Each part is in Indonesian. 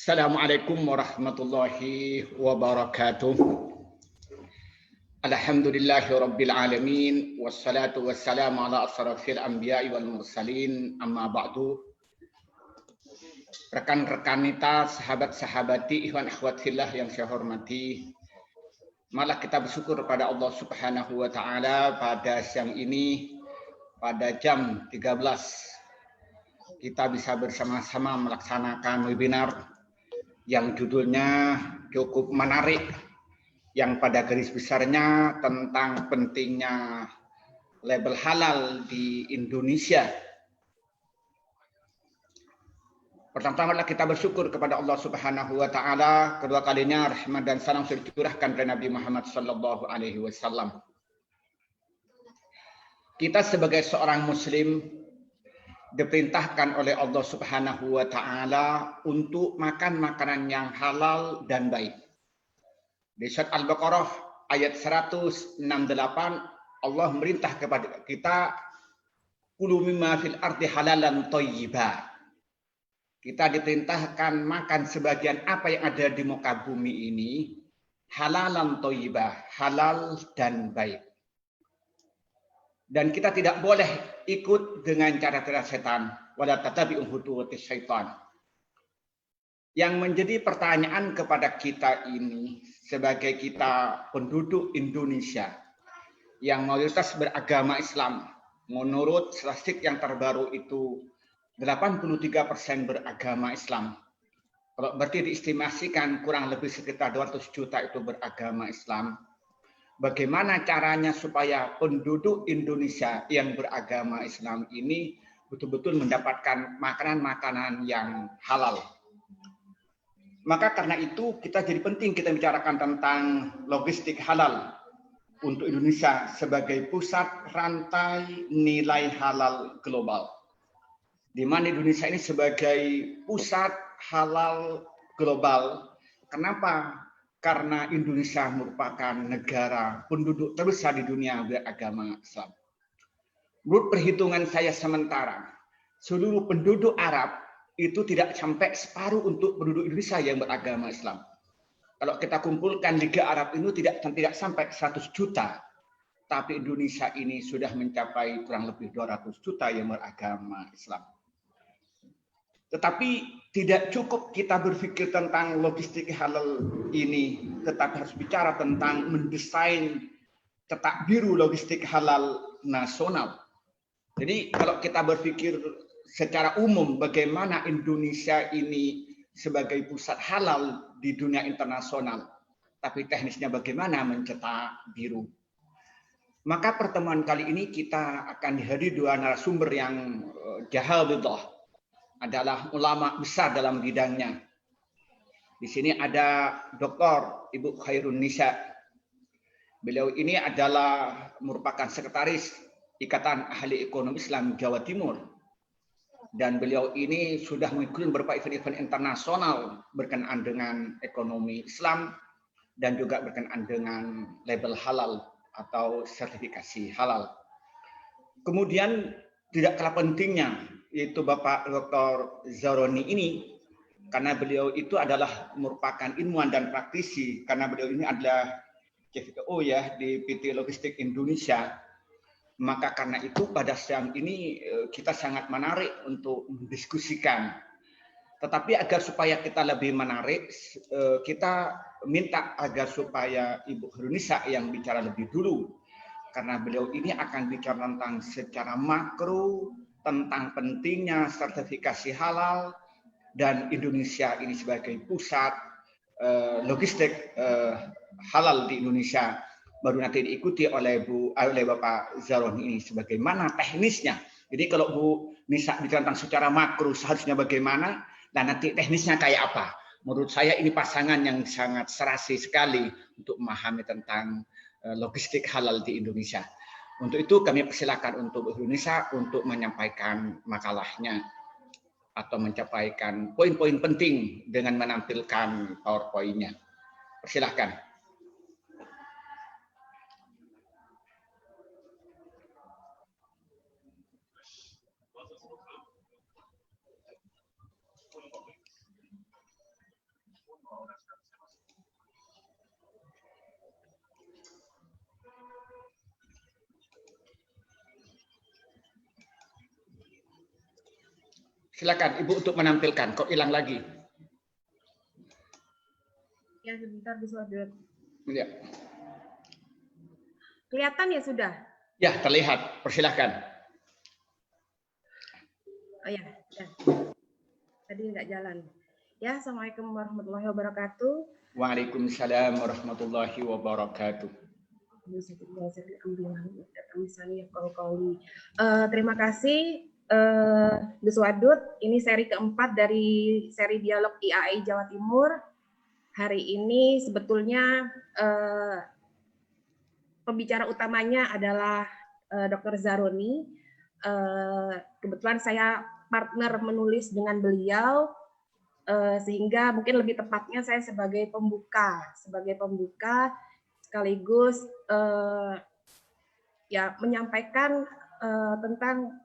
Assalamualaikum warahmatullahi wabarakatuh. Alhamdulillahi rabbil alamin. Wassalatu wassalamu ala asrafil anbiya'i wal mursalin. Amma ba'du. Rekan-rekan kita, sahabat-sahabati, ikhwan akhwat fillah yang saya hormati. Malah kita bersyukur kepada Allah Subhanahu wa taala pada siang ini pada jam 13 kita bisa bersama-sama melaksanakan webinar yang judulnya cukup menarik, yang pada garis besarnya tentang pentingnya label halal di Indonesia. Pertama-tama kita bersyukur kepada Allah Subhanahu wa taala, kedua kalinya rahmat dan salam sudah dicurahkan kepada Nabi Muhammad sallallahu alaihi wasallam. Kita sebagai seorang muslim diperintahkan oleh Allah Subhanahu wa taala untuk makan makanan yang halal dan baik. Di surat Al-Baqarah ayat 168 Allah merintah kepada kita, kulu mimma fil ardi halalan thayyiba. Kita diperintahkan makan sebagian apa yang ada di muka bumi ini halalan thayyiba, halal dan baik. Dan kita tidak boleh ikut dengan cara-cara setan, wala tatabi'u khutuwatis syaitan. Yang menjadi pertanyaan kepada kita ini sebagai kita penduduk Indonesia yang mayoritas beragama Islam, menurut statistik yang terbaru itu 83% beragama Islam. Kalau berarti diestimasikan kurang lebih sekitar 200 juta itu beragama Islam. Bagaimana caranya supaya penduduk Indonesia yang beragama Islam ini betul-betul mendapatkan makanan-makanan yang halal. Maka karena itu kita jadi penting kita bicarakan tentang logistik halal untuk Indonesia sebagai pusat rantai nilai halal global. Di mana Indonesia ini sebagai pusat halal global. Kenapa? Karena Indonesia merupakan negara penduduk terbesar di dunia beragama Islam. Menurut perhitungan saya sementara, seluruh penduduk Arab itu tidak sampai separuh untuk penduduk Indonesia yang beragama Islam. Kalau kita kumpulkan Liga Arab itu tidak sampai 100 juta, tapi Indonesia ini sudah mencapai kurang lebih 200 juta yang beragama Islam. Tetapi tidak cukup kita berpikir tentang logistik halal ini, tetapi harus bicara tentang mendesain cetak biru logistik halal nasional. Jadi kalau kita berpikir secara umum bagaimana Indonesia ini sebagai pusat halal di dunia internasional, tapi teknisnya bagaimana mencetak biru. Maka pertemuan kali ini kita akan dihadiri dua narasumber yang jahalullah, adalah ulama besar dalam bidangnya. Di sini ada Dr. Ibu Khairun Nisa. Beliau ini adalah merupakan sekretaris Ikatan Ahli Ekonomi Islam Jawa Timur. Dan beliau ini sudah mengikuti beberapa event-event internasional berkenaan dengan ekonomi Islam dan juga berkenaan dengan label halal atau sertifikasi halal. Kemudian tidak kalah pentingnya yaitu Bapak Dr. Zaroni ini, karena beliau itu adalah merupakan ilmuwan dan praktisi, karena beliau ini adalah CFO ya di PT Logistik Indonesia. Maka karena itu pada siang ini kita sangat menarik untuk mendiskusikan. Tetapi agar supaya kita lebih menarik, kita minta agar supaya Ibu Khairunisa yang bicara lebih dulu, karena beliau ini akan bicara tentang secara makro tentang pentingnya sertifikasi halal dan Indonesia ini sebagai pusat logistik halal di Indonesia. Baru nanti diikuti oleh Bapak Zaroni ini sebagaimana teknisnya. Jadi kalau Bu Nisa bicara tentang secara makro seharusnya bagaimana, dan nanti teknisnya kayak apa. Menurut saya ini pasangan yang sangat serasi sekali untuk memahami tentang logistik halal di Indonesia. Untuk itu kami persilakan untuk Indonesia untuk menyampaikan makalahnya atau menyampaikan poin-poin penting dengan menampilkan PowerPoint-nya. Persilakan. Silakan Ibu untuk menampilkan. Kok hilang lagi? Ya sebentar disuadut. Ya. Kelihatan ya sudah? Ya terlihat. Persilahkan. Oh ya. Tadi nggak jalan. Ya, Assalamualaikum warahmatullahi wabarakatuh. Waalaikumsalam warahmatullahi wabarakatuh. Terima kasih Gus Wadud. Ini seri keempat dari seri dialog IAI Jawa Timur. Hari ini sebetulnya pembicara utamanya adalah Dr. Zaroni. Kebetulan saya partner menulis dengan beliau, sehingga mungkin lebih tepatnya saya sebagai pembuka sekaligus ya menyampaikan tentang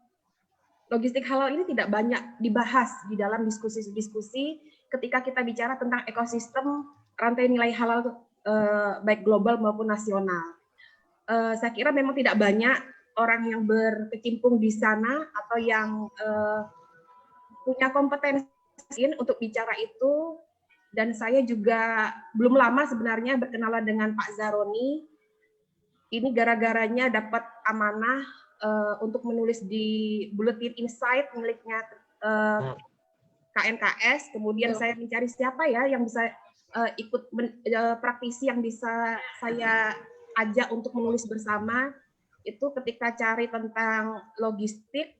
logistik halal ini tidak banyak dibahas di dalam diskusi-diskusi ketika kita bicara tentang ekosistem rantai nilai halal baik global maupun nasional. Saya kira memang tidak banyak orang yang berkecimpung di sana atau yang punya kompetensi untuk bicara itu, dan saya juga belum lama sebenarnya berkenalan dengan Pak Zaroni. Ini gara-garanya dapat amanah untuk menulis di Bulletin Insight miliknya KNKS. Kemudian saya mencari siapa ya yang bisa ikut praktisi yang bisa saya ajak untuk menulis bersama. Itu ketika cari tentang logistik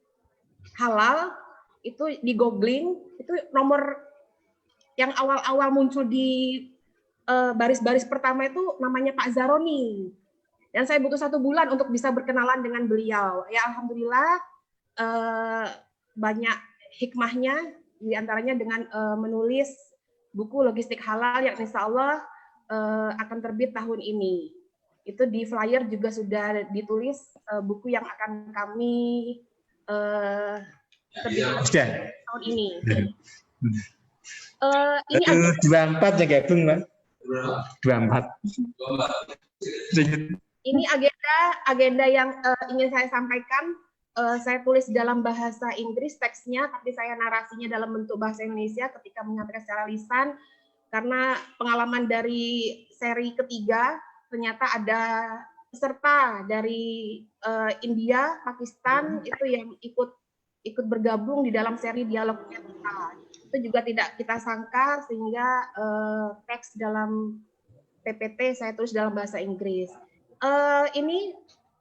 halal, itu di googling, itu nomor yang awal-awal muncul di baris-baris pertama itu namanya Pak Zaroni. Dan saya butuh 1 bulan untuk bisa berkenalan dengan beliau. Ya alhamdulillah banyak hikmahnya, diantaranya dengan menulis buku logistik halal yang insya Allah akan terbit tahun ini. Itu di flyer juga sudah ditulis buku yang akan kami terbitkan tahun ini. Ini 24 ya gabung, Mbak. 24. Ini agenda yang ingin saya sampaikan. Saya tulis dalam bahasa Inggris teksnya, tapi saya narasinya dalam bentuk bahasa Indonesia ketika menyampaikan secara lisan, karena pengalaman dari seri ketiga ternyata ada peserta dari India, Pakistan itu yang ikut bergabung di dalam seri dialognya kita. Itu juga tidak kita sangka, sehingga teks dalam PPT saya tulis dalam bahasa Inggris. Ini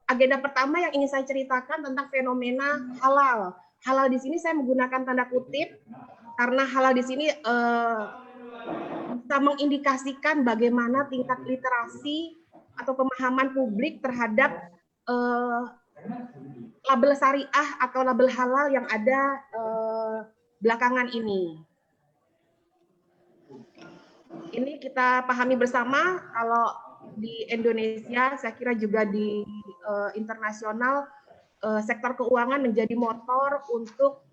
agenda pertama yang ingin saya ceritakan tentang fenomena halal. Halal di sini saya menggunakan tanda kutip karena halal di sini bisa mengindikasikan bagaimana tingkat literasi atau pemahaman publik terhadap label syariah atau label halal yang ada belakangan ini. Ini kita pahami bersama kalau di Indonesia, saya kira juga di internasional, sektor keuangan menjadi motor untuk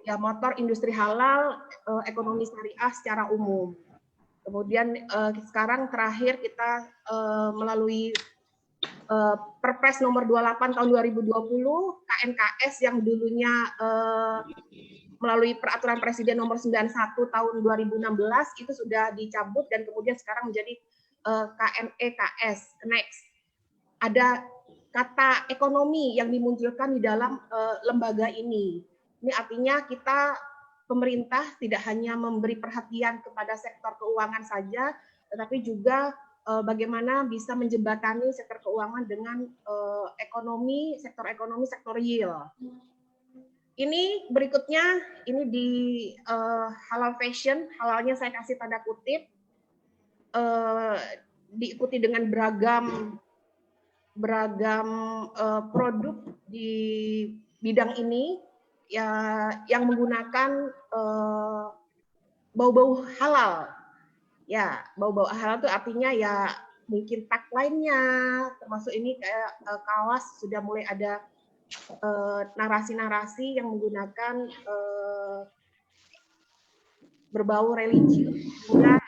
ya motor industri halal, ekonomi syariah secara umum. Kemudian sekarang terakhir kita melalui Perpres nomor 28 tahun 2020, KNKS yang dulunya melalui peraturan Presiden nomor 91 tahun 2016 itu sudah dicabut dan kemudian sekarang menjadi KNEKS, next. Ada kata ekonomi yang dimunculkan di dalam lembaga ini. Ini artinya kita pemerintah tidak hanya memberi perhatian kepada sektor keuangan saja, tetapi juga bagaimana bisa menjembatani sektor keuangan dengan sektor ekonomi, sektor real. Ini berikutnya, ini di halal fashion, halalnya saya kasih tanda kutip, diikuti dengan beragam produk di bidang ini ya, yang menggunakan bau-bau halal. Ya, bau-bau halal itu artinya ya mungkin tagline-nya, termasuk ini kayak kaos sudah mulai ada narasi-narasi yang menggunakan berbau religi, sehingga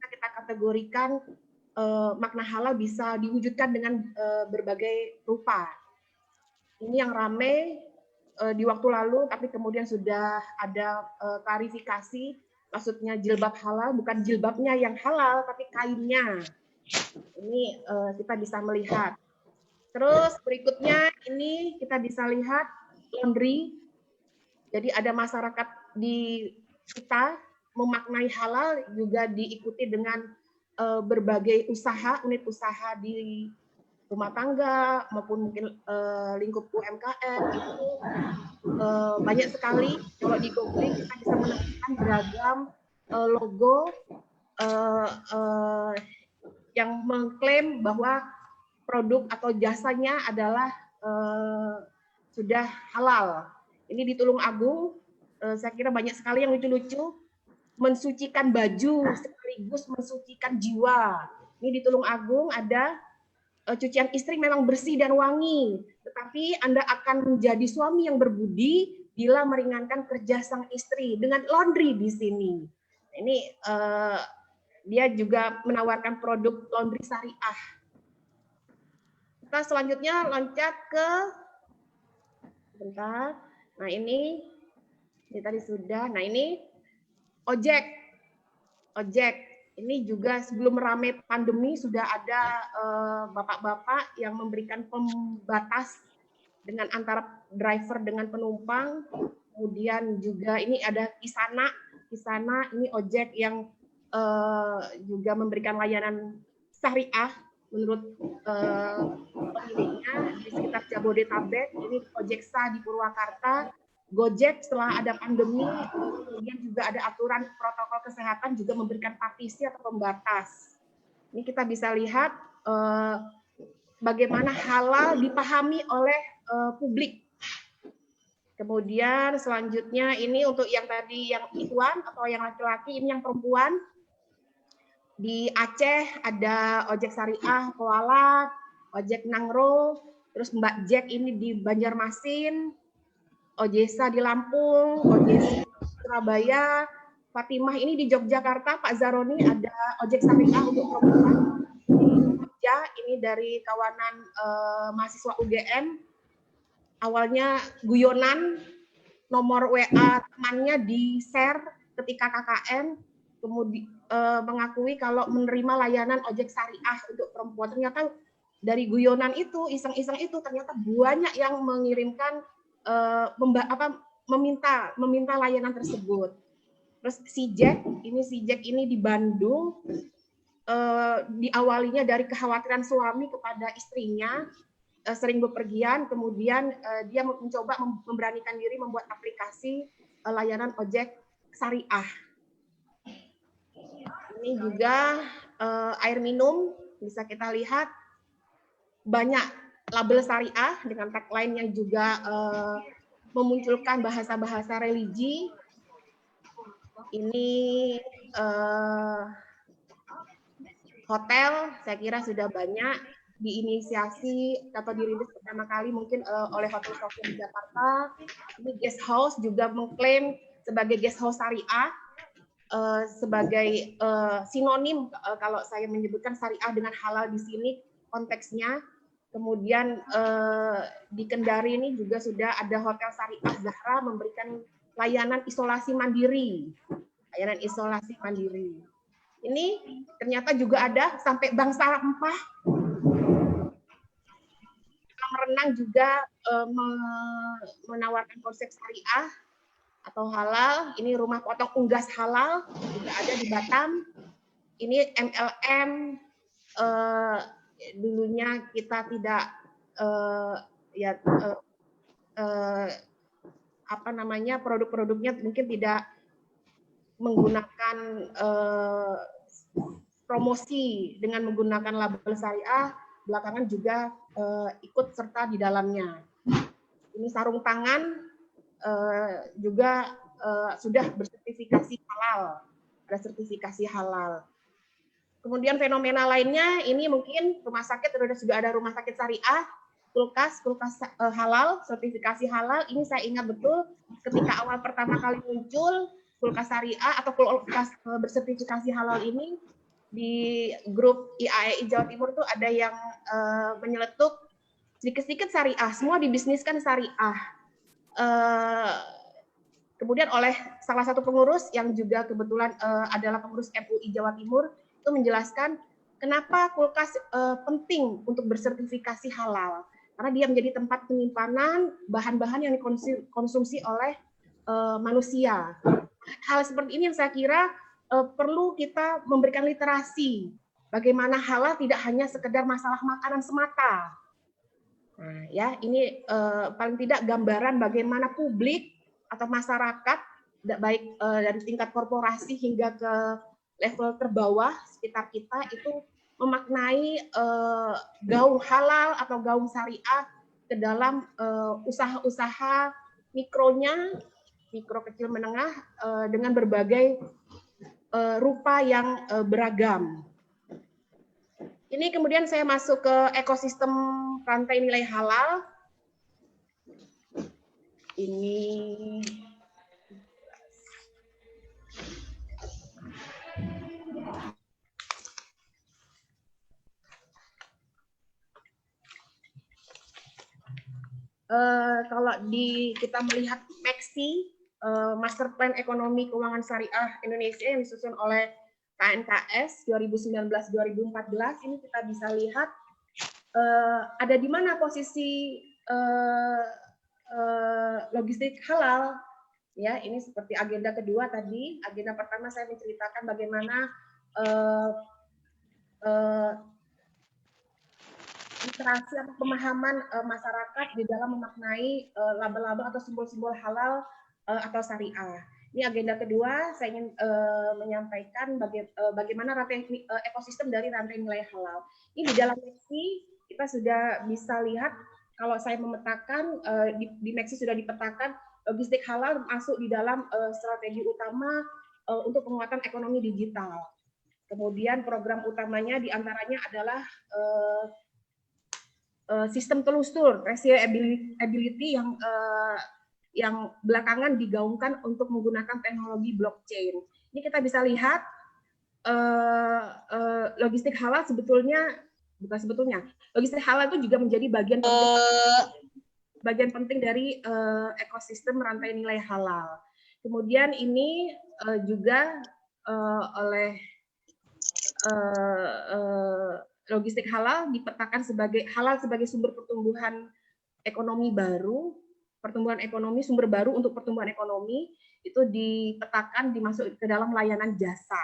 kita kategorikan makna halal bisa diwujudkan dengan berbagai rupa. Ini yang rame di waktu lalu, tapi kemudian sudah ada klarifikasi, maksudnya jilbab halal, bukan jilbabnya yang halal, tapi kainnya. Ini kita bisa melihat. Terus berikutnya ini kita bisa lihat laundry. Jadi ada masyarakat di kita memaknai halal juga diikuti dengan berbagai usaha, unit usaha di rumah tangga maupun mungkin lingkup UMKM itu banyak sekali. Kalau di googling kita bisa menemukan beragam logo yang mengklaim bahwa produk atau jasanya adalah sudah halal. Ini di Tulung Agung, saya kira banyak sekali yang lucu-lucu, mensucikan baju sekaligus mensucikan jiwa. Ini di Tulung Agung ada cucian istri memang bersih dan wangi, tetapi Anda akan menjadi suami yang berbudi bila meringankan kerja sang istri dengan laundry di sini. Ini dia juga menawarkan produk laundry syariah. Kita selanjutnya loncat ke, bentar. Nah ini tadi sudah. Nah ini ojek. Ini juga sebelum ramai pandemi sudah ada bapak-bapak yang memberikan pembatas dengan antara driver dengan penumpang. Kemudian juga ini ada Kisana ini ojek yang juga memberikan layanan syariah menurut pemiliknya di sekitar Jabodetabek. Ini Ojeksa di Purwakarta. Gojek setelah ada pandemi, kemudian juga ada aturan protokol kesehatan juga memberikan partisi atau pembatas. Ini kita bisa lihat bagaimana halal dipahami oleh publik. Kemudian selanjutnya ini untuk yang tadi yang ikhwan atau yang laki-laki, ini yang perempuan. Di Aceh ada ojek syariah Koala, ojek Nangro, terus Mbak Jack ini di Banjarmasin, Ojesa di Lampung, Ojesa di Surabaya, Fatimah ini di Yogyakarta, Pak Zaroni ada ojek syariah untuk perempuan di Jogja, ini dari kawanan mahasiswa UGM. Awalnya guyonan, nomor WA temannya di-share ketika KKN, kemudian mengakui kalau menerima layanan ojek syariah untuk perempuan. Ternyata dari guyonan itu, iseng-iseng itu, ternyata banyak yang mengirimkan meminta layanan tersebut. Terus si Jack ini di Bandung, diawalinya dari kekhawatiran suami kepada istrinya, sering bepergian, kemudian dia mencoba memberanikan diri membuat aplikasi layanan ojek syariah. Ini juga air minum, bisa kita lihat banyak label syariah dengan tagline yang juga memunculkan bahasa-bahasa religi. Ini hotel, saya kira sudah banyak diinisiasi atau dirilis pertama kali mungkin oleh Hotel Sofia di Jakarta. Ini guest house juga mengklaim sebagai guest house syariah, sebagai sinonim kalau saya menyebutkan syariah dengan halal di sini konteksnya. Kemudian di Kendari ini juga sudah ada Hotel Syariah Zahra memberikan layanan isolasi mandiri. Ini ternyata juga ada sampai Bank Sampah. Kolam renang juga menawarkan konsep syariah atau halal. Ini rumah potong unggas halal juga ada di Batam. Ini MLM. Dulunya kita tidak produk-produknya mungkin tidak menggunakan promosi dengan menggunakan label syariah, belakangan juga ikut serta di dalamnya. Ini sarung tangan juga sudah bersertifikasi halal, ada sertifikasi halal. Kemudian fenomena lainnya, ini mungkin rumah sakit sudah ada rumah sakit syariah, kulkas halal, sertifikasi halal. Ini saya ingat betul ketika awal pertama kali muncul kulkas syariah atau kulkas bersertifikasi halal ini di grup IAEI Jawa Timur itu ada yang menyeletuk sedikit-sedikit syariah, semua dibisniskan syariah. Kemudian oleh salah satu pengurus yang juga kebetulan adalah pengurus MUI Jawa Timur itu menjelaskan kenapa kulkas penting untuk bersertifikasi halal, karena dia menjadi tempat penyimpanan bahan-bahan yang dikonsumsi oleh manusia. Hal seperti ini yang saya kira perlu kita memberikan literasi bagaimana halal tidak hanya sekedar masalah makanan semata. Nah, ya ini paling tidak gambaran bagaimana publik atau masyarakat, baik dari tingkat korporasi hingga ke level terbawah sekitar kita itu memaknai gaung halal atau gaung syariah ke dalam usaha-usaha mikronya, mikro kecil menengah dengan berbagai rupa yang beragam. Ini kemudian saya masuk ke ekosistem rantai nilai halal. Ini kalau kita melihat MEXI, Master Plan Ekonomi Keuangan Syariah Indonesia yang disusun oleh KNKS 2019-2014, ini kita bisa lihat ada di mana posisi logistik halal. Ya, ini seperti agenda kedua tadi. Agenda pertama saya menceritakan bagaimana literasi atau pemahaman masyarakat di dalam memaknai laba-laba atau simbol-simbol halal atau syariah. Ini agenda kedua, saya ingin menyampaikan bagaimana rantai ekosistem dari rantai nilai halal. Ini di dalam MEXI kita sudah bisa lihat, kalau saya memetakan, di MEXI sudah dipetakan logistik halal masuk di dalam strategi utama untuk penguatan ekonomi digital. Kemudian program utamanya diantaranya adalah sistem telusur, ratio ability yang belakangan digaungkan untuk menggunakan teknologi blockchain. Ini kita bisa lihat logistik halal logistik halal itu juga menjadi bagian penting dari ekosistem rantai nilai halal. Kemudian ini juga oleh logistik halal dipetakan sebagai sumber pertumbuhan ekonomi baru. Pertumbuhan ekonomi, sumber baru untuk pertumbuhan ekonomi itu dipetakan dimasuk ke dalam layanan jasa.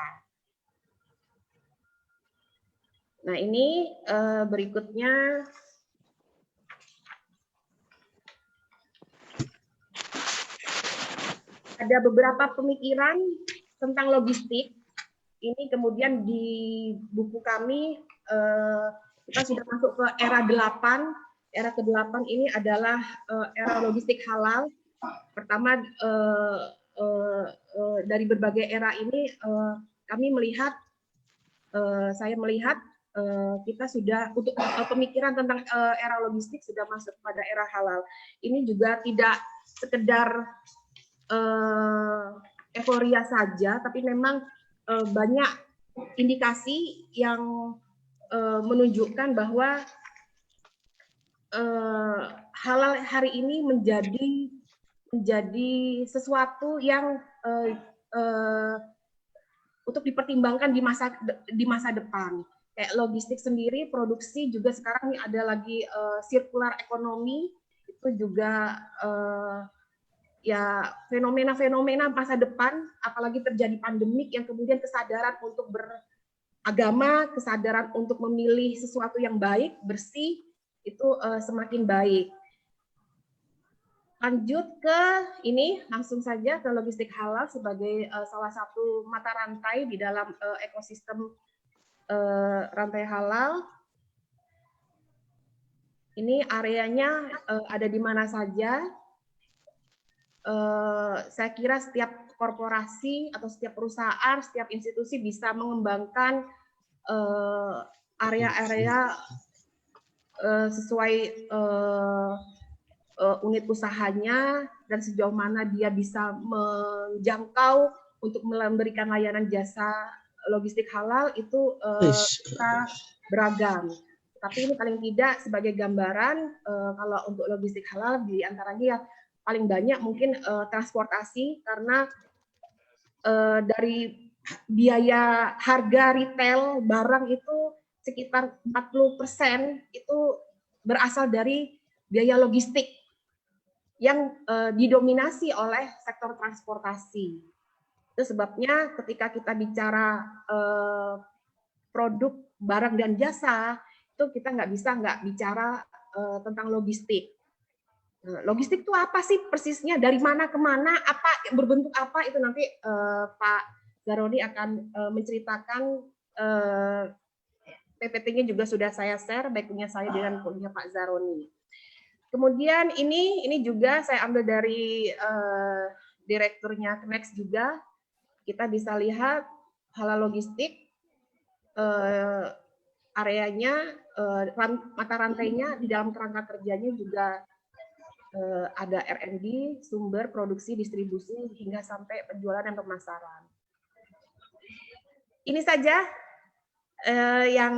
Nah, ini berikutnya ada beberapa pemikiran tentang logistik. Ini kemudian di buku kami kita sudah masuk ke era 8. Era ke-8 ini adalah era logistik halal. Pertama, dari berbagai era ini kami melihat, saya melihat kita sudah untuk pemikiran tentang era logistik sudah masuk pada era halal. Ini juga tidak sekedar euforia saja, tapi memang banyak indikasi yang menunjukkan bahwa halal hari ini menjadi sesuatu yang untuk dipertimbangkan di masa depan. Kayak logistik sendiri, produksi juga sekarang ini ada lagi circular economy, itu juga ya fenomena-fenomena masa depan, apalagi terjadi pandemik yang kemudian kesadaran untuk beragama, kesadaran untuk memilih sesuatu yang baik, bersih, itu semakin baik. Lanjut ke ini, langsung saja ke logistik halal sebagai salah satu mata rantai di dalam ekosistem rantai halal. Ini areanya ada di mana saja. Saya kira setiap korporasi atau setiap perusahaan, setiap institusi bisa mengembangkan area-area sesuai unit usahanya dan sejauh mana dia bisa menjangkau untuk memberikan layanan jasa logistik halal itu beragam. Tapi ini paling tidak sebagai gambaran kalau untuk logistik halal di antaranya ya paling banyak mungkin transportasi, karena dari biaya harga retail barang itu sekitar 40% itu berasal dari biaya logistik yang didominasi oleh sektor transportasi. Itu sebabnya ketika kita bicara produk, barang dan jasa, itu kita nggak bicara tentang logistik. Logistik itu apa sih persisnya, dari mana ke mana, apa berbentuk apa, itu nanti Pak Zaroni akan menceritakan. PPT-nya juga sudah saya share, baik punya saya dengan punya Pak Zaroni. Kemudian ini juga saya ambil dari direkturnya Knex juga. Kita bisa lihat halal logistik, areanya, mata rantainya, di dalam kerangka kerjanya juga ada R&D, sumber, produksi, distribusi, hingga sampai penjualan dan pemasaran. Ini saja yang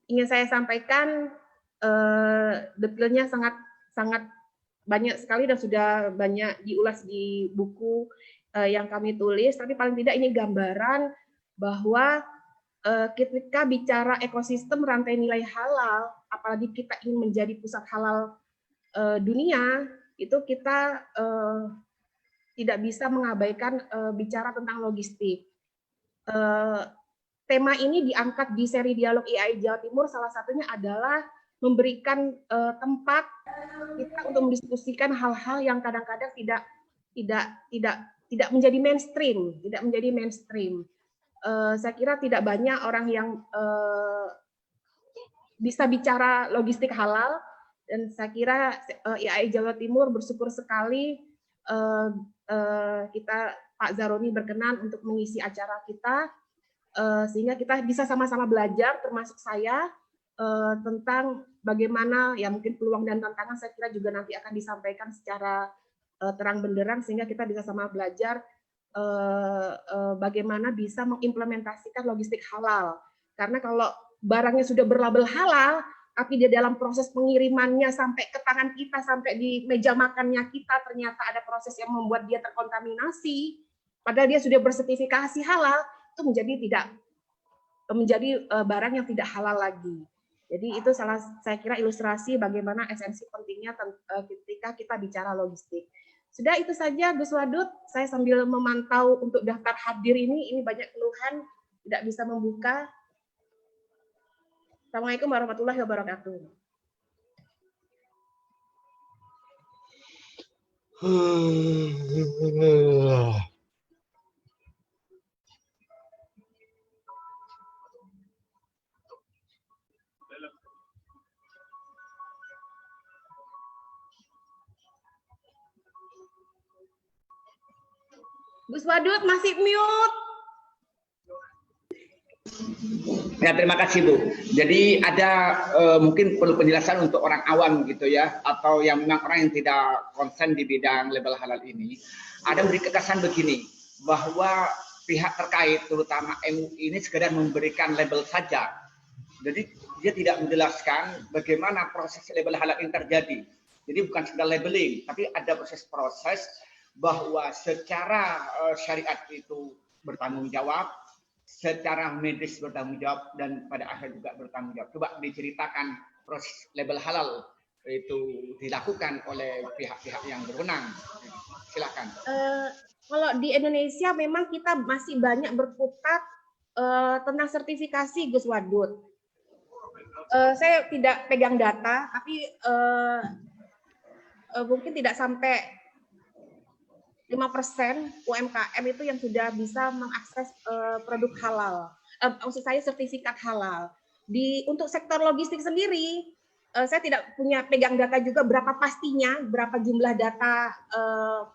ingin saya sampaikan. Detailnya sangat banyak sekali dan sudah banyak diulas di buku yang kami tulis, tapi paling tidak ini gambaran bahwa ketika bicara ekosistem rantai nilai halal, apalagi kita ingin menjadi pusat halal dunia, itu kita tidak bisa mengabaikan bicara tentang logistik. Tema ini diangkat di seri dialog IAI Jawa Timur, salah satunya adalah memberikan tempat kita untuk mendiskusikan hal-hal yang kadang-kadang tidak menjadi mainstream, saya kira tidak banyak orang yang bisa bicara logistik halal, dan saya kira IAI Jawa Timur bersyukur sekali kita Pak Zaroni berkenan untuk mengisi acara kita, sehingga kita bisa sama-sama belajar, termasuk saya, tentang bagaimana ya mungkin peluang dan tantangan, saya kira juga nanti akan disampaikan secara terang benderang, sehingga kita bisa sama belajar bagaimana bisa mengimplementasikan logistik halal. Karena kalau barangnya sudah berlabel halal, tapi di dalam proses pengirimannya sampai ke tangan kita, sampai di meja makannya kita, ternyata ada proses yang membuat dia terkontaminasi, padahal dia sudah bersertifikasi halal, itu menjadi barang yang tidak halal lagi. Jadi itu saya kira ilustrasi bagaimana esensi pentingnya ketika kita bicara logistik. Sudah, itu saja Gus Wadud. Saya sambil memantau untuk daftar hadir ini banyak keluhan, tidak bisa membuka. Assalamualaikum warahmatullahi wabarakatuh. Gus Wadud masih mute. Ya, terima kasih Bu. Jadi ada mungkin perlu penjelasan untuk orang awam gitu ya, atau yang memang orang yang tidak konsen di bidang label halal ini. Ada beri kesan begini, bahwa pihak terkait terutama MUI ini sekedar memberikan label saja. Jadi dia tidak menjelaskan bagaimana proses label halal ini terjadi. Jadi bukan sekedar labeling, tapi ada proses-proses bahwa secara syariat itu bertanggung jawab, secara medis bertanggung jawab, dan pada akhir juga bertanggung jawab. Coba diceritakan proses label halal itu dilakukan oleh pihak-pihak yang berwenang. Silakan. Kalau di Indonesia memang kita masih banyak berkutat tentang sertifikasi, Gus Wadud. Saya tidak pegang data, tapi mungkin tidak sampai 5% UMKM itu yang sudah bisa mengakses produk halal. Maksud saya sertifikat halal. Untuk sektor logistik sendiri, saya tidak punya pegang data juga berapa pastinya, berapa jumlah data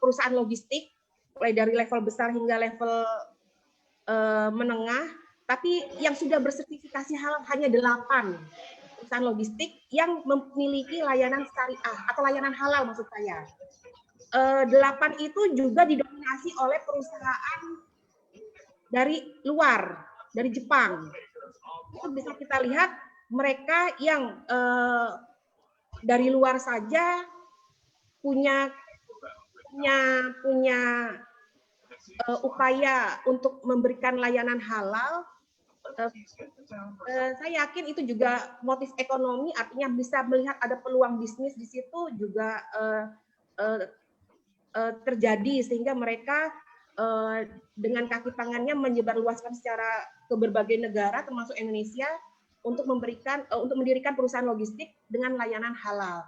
perusahaan logistik, mulai dari level besar hingga level menengah. Tapi yang sudah bersertifikasi halal hanya 8 perusahaan logistik yang memiliki layanan syariah atau layanan halal maksud saya. 8 itu juga didominasi oleh perusahaan dari luar, dari Jepang. Itu bisa kita lihat mereka yang dari luar saja punya upaya untuk memberikan layanan halal. Saya yakin itu juga motif ekonomi, artinya bisa melihat ada peluang bisnis di situ juga terjadi, sehingga mereka dengan kaki tangannya menyebarluaskan secara ke berbagai negara termasuk Indonesia untuk mendirikan perusahaan logistik dengan layanan halal.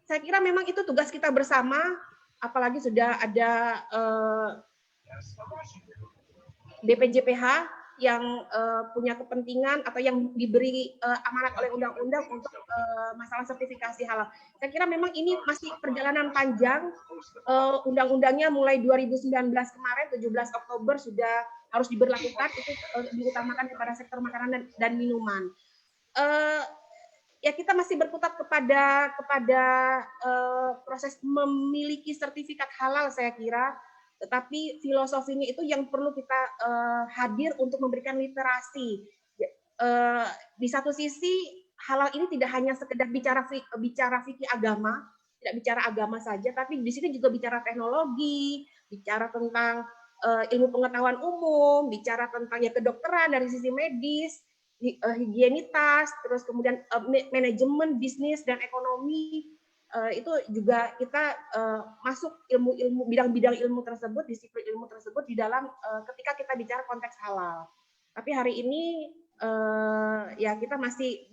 Saya kira memang itu tugas kita bersama, apalagi sudah ada DPJPH yang punya kepentingan atau yang diberi amanat oleh undang-undang untuk masalah sertifikasi halal. Saya kira memang ini masih perjalanan panjang. Undang-undangnya mulai 2019 kemarin, 17 Oktober sudah harus diberlakukan, itu diutamakan kepada sektor makanan dan minuman. Ya kita masih berkutat kepada proses memiliki sertifikat halal, saya kira. Tetapi filosofinya itu yang perlu kita hadir untuk memberikan literasi. Di satu sisi halal ini tidak hanya sekedar bicara fikih agama, tidak bicara agama saja, tapi di sini juga bicara teknologi, bicara tentang ilmu pengetahuan umum, bicara tentang ya kedokteran dari sisi medis, higienitas, terus kemudian manajemen bisnis dan ekonomi. Itu juga kita masuk ilmu bidang-bidang ilmu tersebut, disiplin ilmu tersebut di dalam ketika kita bicara konteks halal. Tapi hari ini ya kita masih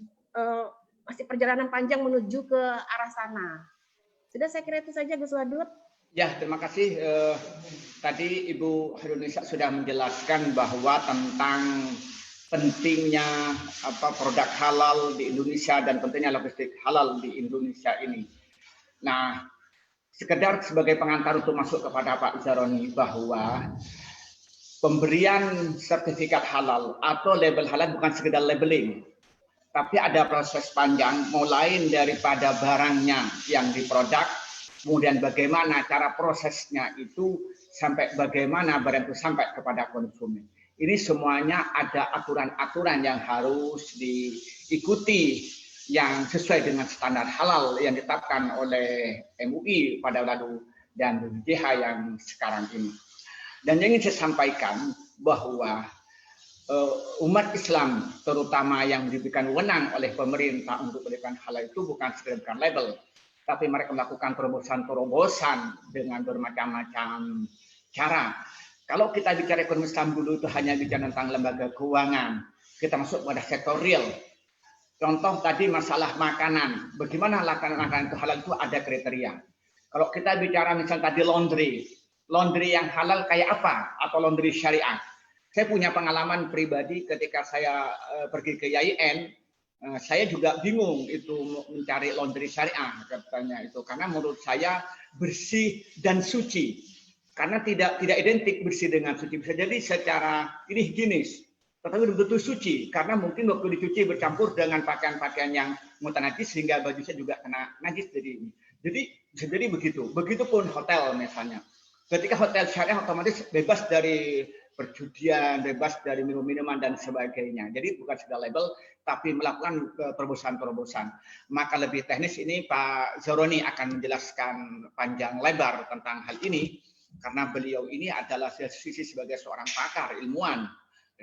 perjalanan panjang menuju ke arah sana. Sudah, saya kira itu saja, Gus Wadud. Ya, terima kasih. Tadi Ibu Hairunisa sudah menjelaskan bahwa tentang pentingnya produk halal di Indonesia dan pentingnya logistik halal di Indonesia ini. Nah, sekedar sebagai pengantar untuk masuk kepada Pak Zaroni, bahwa pemberian sertifikat halal atau label halal bukan sekedar labeling, tapi ada proses panjang mulai daripada barangnya yang diproduk, kemudian bagaimana cara prosesnya itu sampai bagaimana barang itu sampai kepada konsumen. Ini semuanya ada aturan-aturan yang harus diikuti yang sesuai dengan standar halal yang ditetapkan oleh MUI pada lalu dan BPJH yang sekarang ini. Dan yang ingin saya sampaikan bahwa umat Islam terutama yang diberikan wewenang oleh pemerintah untuk memberikan halal itu bukan sekedar label, tapi mereka melakukan terobosan-terobosan dengan bermacam-macam cara. Kalau kita bicara ekonomi Islam dulu itu hanya bicara tentang lembaga keuangan, kita masuk pada sektor real. Contoh tadi masalah makanan, bagaimana makanan itu halal itu ada kriteria. Kalau kita bicara misalnya tadi laundry yang halal kayak apa atau laundry syariah. Saya punya pengalaman pribadi ketika saya pergi ke YIN, saya juga bingung itu mencari laundry syariah katanya itu, karena menurut saya bersih dan suci. Karena tidak identik bersih dengan suci, bisa jadi secara ini higienis, tetapi betul-betul suci, karena mungkin waktu dicuci bercampur dengan pakaian-pakaian yang mutanajis sehingga baju saya juga kena najis dari ini. Jadi bisa jadi begitu. Begitupun hotel misalnya. Ketika hotel syariah otomatis bebas dari perjudian, bebas dari minum-minuman dan sebagainya. Jadi bukan sekedar label, tapi melakukan terobosan-terobosan. Maka lebih teknis ini Pak Zaroni akan menjelaskan panjang lebar tentang hal ini, karena beliau ini adalah sisi sebagai seorang pakar, ilmuwan.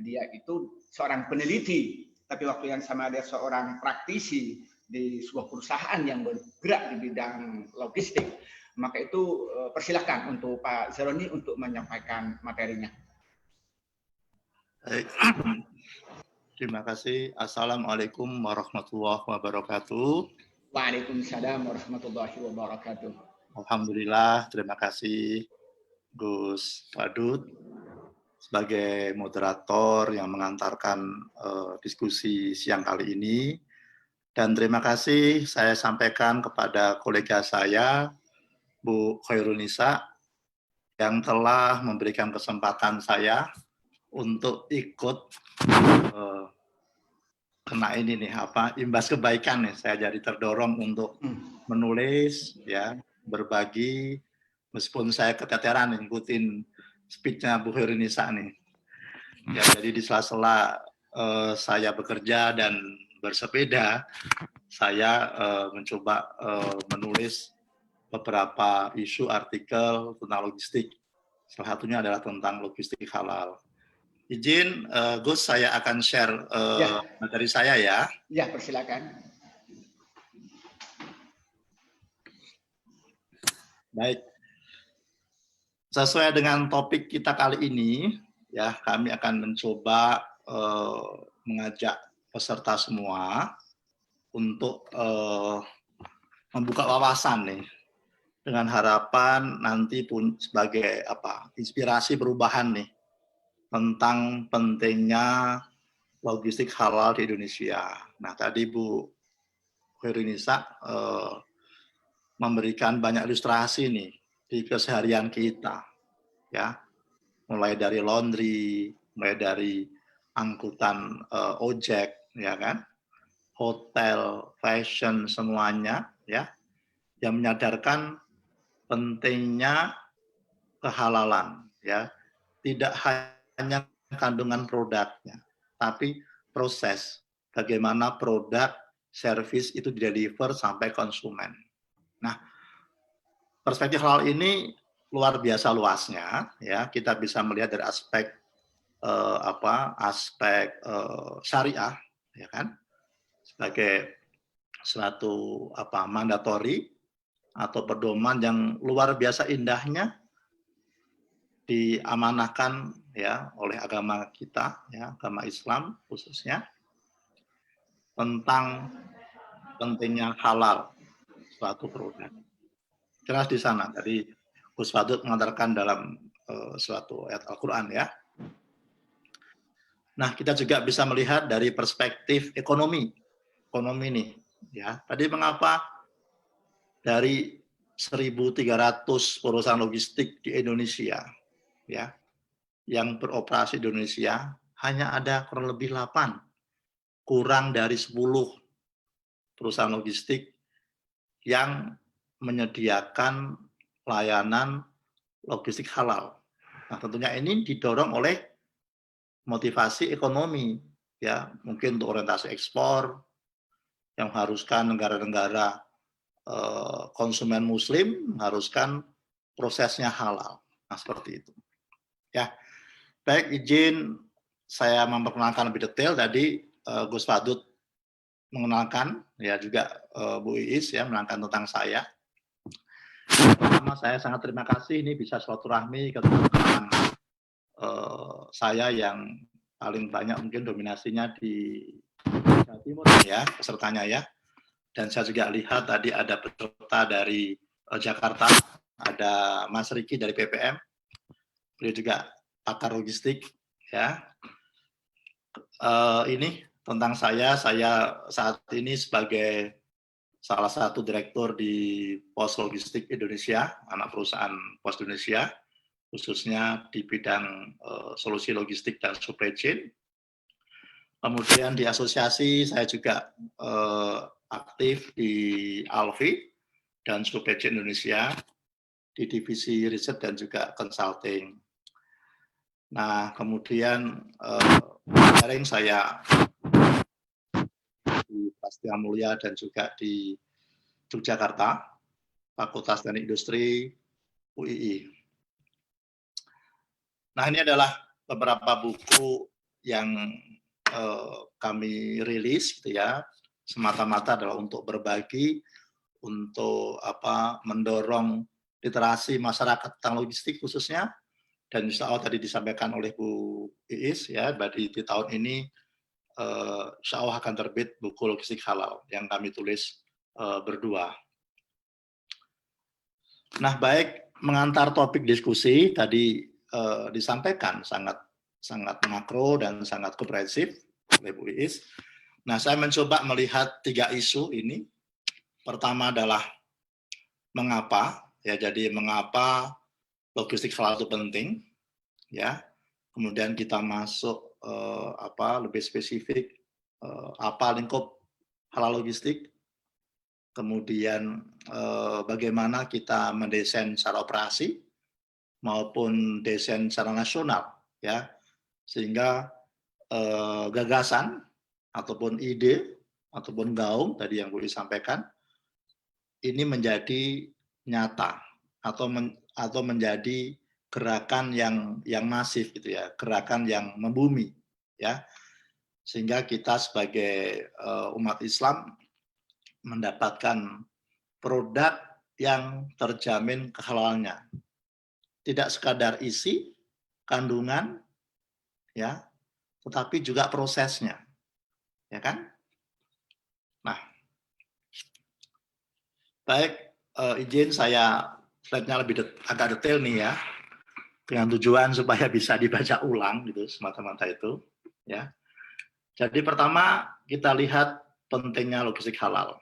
Dia itu seorang peneliti, tapi waktu yang sama dia seorang praktisi di sebuah perusahaan yang bergerak di bidang logistik. Maka itu persilahkan untuk Pak Zaroni untuk menyampaikan materinya. Baik. Terima kasih. Assalamualaikum warahmatullahi wabarakatuh. Waalaikumsalam warahmatullahi wabarakatuh. Alhamdulillah, terima kasih Gus Wadud sebagai moderator yang mengantarkan diskusi siang kali ini. Dan terima kasih saya sampaikan kepada kolega saya, Bu Hairunisa, yang telah memberikan kesempatan saya untuk ikut kena ini nih imbas kebaikan nih. Saya jadi terdorong untuk menulis, ya, berbagi, meskipun saya keteteran ngikutin speech-nya Bu Hairunisa nih. Ya, jadi di sela-sela saya bekerja dan bersepeda, saya mencoba menulis beberapa isu artikel tentang logistik. Salah satunya adalah tentang logistik halal. Izin, Gus, saya akan share materi saya ya. Ya, persilakan. Baik. Sesuai dengan topik kita kali ini, ya, kami akan mencoba mengajak peserta semua untuk membuka wawasan nih, dengan harapan nanti pun sebagai inspirasi perubahan nih tentang pentingnya logistik halal di Indonesia. Nah, tadi Bu Hoirinisa memberikan banyak ilustrasi nih di keseharian kita, ya, mulai dari laundry, mulai dari angkutan ojek, ya kan, hotel, fashion, semuanya, ya, yang menyadarkan pentingnya kehalalan, ya, tidak hanya kandungan produknya, tapi proses bagaimana produk, service itu dideliver sampai konsumen. Nah, perspektif halal ini luar biasa luasnya, ya. Kita bisa melihat dari aspek syariah, ya kan, sebagai suatu mandatori atau pedoman yang luar biasa indahnya diamanahkan, ya, oleh agama kita, ya, agama Islam khususnya, tentang pentingnya halal suatu produk. Jelas di sana. Tadi Gus Fadud mengantarkan dalam suatu ayat Al-Quran, ya. Nah, kita juga bisa melihat dari perspektif ekonomi nih, ya. Tadi mengapa dari 1.300 perusahaan logistik di Indonesia, ya, yang beroperasi di Indonesia hanya ada kurang lebih 8, kurang dari 10 perusahaan logistik yang menyediakan layanan logistik halal. Nah, tentunya ini didorong oleh motivasi ekonomi, ya, mungkin untuk orientasi ekspor yang mengharuskan negara-negara konsumen muslim mengharuskan prosesnya halal. Nah, seperti itu. Ya, baik, izin saya memperkenalkan lebih detail. Tadi Gus Fadud mengenalkan, ya, juga Bu Iis, ya, menerangkan tentang saya. Pertama, saya sangat terima kasih ini bisa silaturahmi ke teman-teman saya yang paling banyak mungkin dominasinya di Jawa Timur, ya, pesertanya, ya. Dan saya juga lihat tadi ada peserta dari Jakarta, ada Mas Riki dari PPM, beliau juga pakar logistik, ya. Ini tentang saya saat ini sebagai salah satu direktur di Pos Logistik Indonesia, anak perusahaan Pos Indonesia, khususnya di bidang solusi logistik dan supply chain. Kemudian di asosiasi saya juga aktif di Alfi dan Supply Chain Indonesia di divisi riset dan juga consulting. Nah, kemudian kemarin saya di Prastia Mulia dan juga di Yogyakarta, Fakultas Teknik Industri UII. Nah, ini adalah beberapa buku yang kami rilis, gitu ya, semata-mata adalah untuk berbagi, untuk mendorong literasi masyarakat tentang logistik khususnya, dan insya Allah tadi disampaikan oleh Bu Iis, ya, di tahun ini insya Allah akan terbit buku logistik halal yang kami tulis berdua. Nah, baik, mengantar topik diskusi tadi disampaikan sangat makro dan sangat komprehensif oleh Bu Iis. Nah, saya mencoba melihat 3 isu ini. Pertama adalah mengapa, ya, jadi mengapa logistik halal itu penting, ya. Kemudian kita masuk lebih spesifik apa lingkup halal logistik. Kemudian bagaimana kita mendesain secara operasi maupun desain secara nasional, ya, sehingga gagasan ataupun ide ataupun gaung tadi yang boleh disampaikan ini menjadi nyata atau menjadi gerakan yang masif gitu ya, gerakan yang membumi ya, sehingga kita sebagai umat Islam mendapatkan produk yang terjamin kehalalannya, tidak sekadar isi kandungan ya, tetapi juga prosesnya, ya kan? Nah, baik, izin saya slide-nya agak detail nih ya, dengan tujuan supaya bisa dibaca ulang gitu semata-mata itu, ya. Jadi pertama kita lihat pentingnya logistik halal.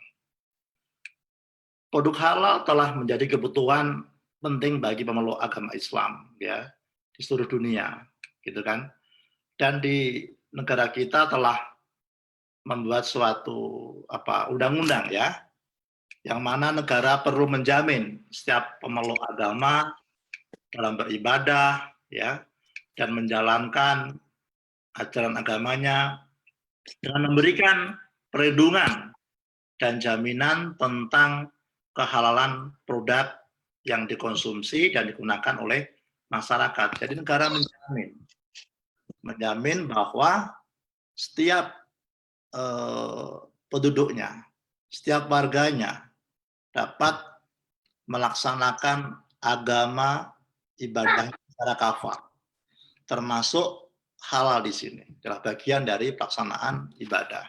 Produk halal telah menjadi kebutuhan penting bagi pemeluk agama Islam ya di seluruh dunia, gitu kan? Dan di negara kita telah membuat suatu undang-undang ya, yang mana negara perlu menjamin setiap pemeluk agama dalam beribadah ya dan menjalankan ajaran agamanya dengan memberikan perlindungan dan jaminan tentang kehalalan produk yang dikonsumsi dan digunakan oleh masyarakat. Jadi negara menjamin bahwa setiap penduduknya, setiap warganya dapat melaksanakan agama ibadah secara kafah, termasuk halal di sini adalah bagian dari pelaksanaan ibadah.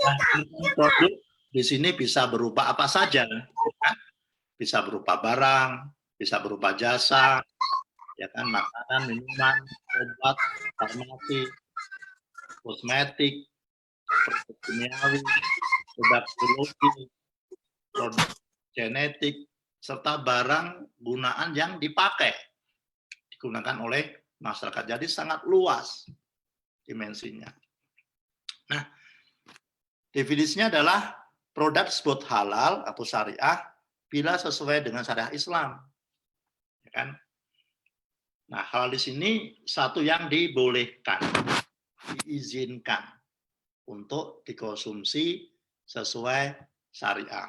Nah, produk di sini bisa berupa apa saja, bisa berupa barang, bisa berupa jasa, ya kan, makanan, minuman, obat, farmasi, kosmetik, produk kimiawi, produk biologi, produk genetik, serta barang gunaan yang digunakan oleh masyarakat. Jadi sangat luas dimensinya. Nah, definisinya adalah produk tersebut halal atau syariah bila sesuai dengan syariah Islam. Ya kan? Nah, halal di sini satu yang dibolehkan, diizinkan untuk dikonsumsi sesuai syariah.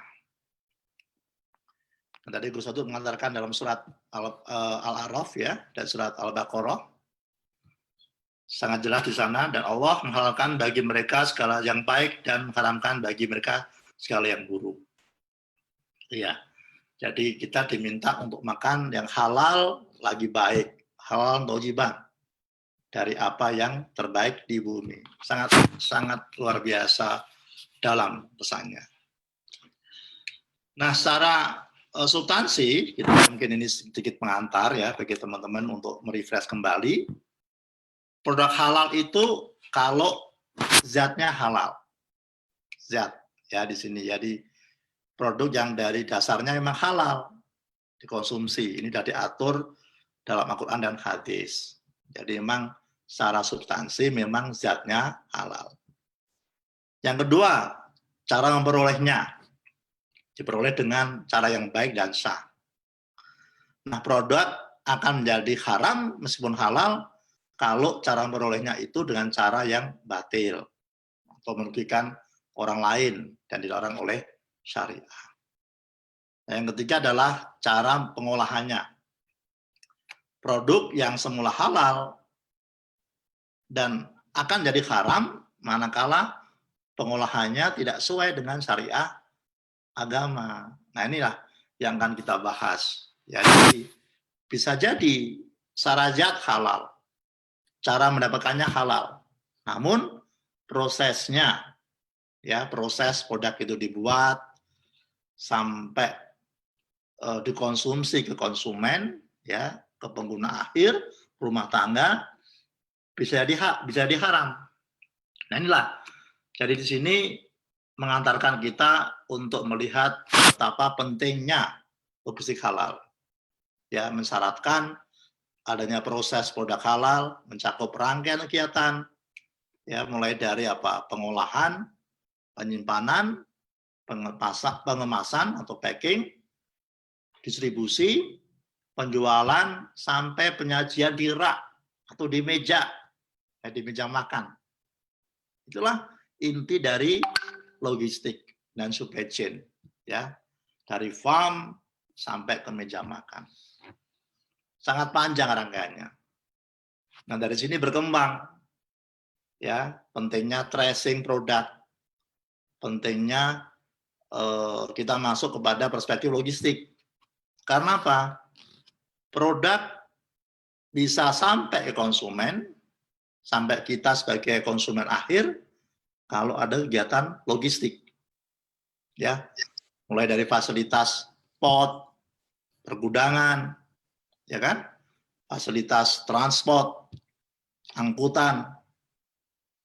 Tadi Gus Satu mengantarkan dalam surat Al-A'raf ya dan surat Al-Baqarah sangat jelas di sana, dan Allah menghalalkan bagi mereka segala yang baik dan mengharamkan bagi mereka segala yang buruk. Iya. Jadi kita diminta untuk makan yang halal lagi baik, halal thayyibah, dari apa yang terbaik di bumi. Sangat luar biasa dalam pesannya. Nah, secara substansi, kita mungkin ini sedikit pengantar ya bagi teman-teman untuk merefresh kembali. Produk halal itu kalau zatnya halal, zat ya di sini. Jadi produk yang dari dasarnya memang halal dikonsumsi. Ini sudah diatur dalam Al-Quran dan hadis. Jadi memang secara substansi memang zatnya halal. Yang kedua, cara memperolehnya. Diperoleh dengan cara yang baik dan sah. Nah, produk akan menjadi haram meskipun halal kalau cara memperolehnya itu dengan cara yang batil atau merugikan orang lain dan dilarang oleh syariah. Nah, yang ketiga adalah cara pengolahannya. Produk yang semula halal dan akan jadi haram manakala pengolahannya tidak sesuai dengan syariah agama. Nah, inilah yang akan kita bahas. Ya, jadi bisa jadi secara zat halal, cara mendapatkannya halal, namun prosesnya, ya proses produk itu dibuat sampai dikonsumsi ke konsumen, ya ke pengguna akhir, rumah tangga, bisa jadi haram. Nah, inilah. Jadi di sini mengantarkan kita untuk melihat betapa pentingnya logistik halal. Ya, mensyaratkan adanya proses produk halal, mencakup rangkaian kegiatan, ya mulai dari pengolahan, penyimpanan, pengemasan atau packing, distribusi, penjualan, sampai penyajian di rak atau di meja di meja makan. Itulah inti dari logistik dan supply chain, ya, dari farm sampai ke meja makan. Sangat panjang rangkaiannya. Nah, dari sini berkembang, ya, pentingnya tracing produk, pentingnya kita masuk kepada perspektif logistik. Karena apa? Produk bisa sampai ke konsumen, sampai kita sebagai konsumen akhir, kalau ada kegiatan logistik, ya, mulai dari fasilitas port, pergudangan, ya kan, fasilitas transport, angkutan,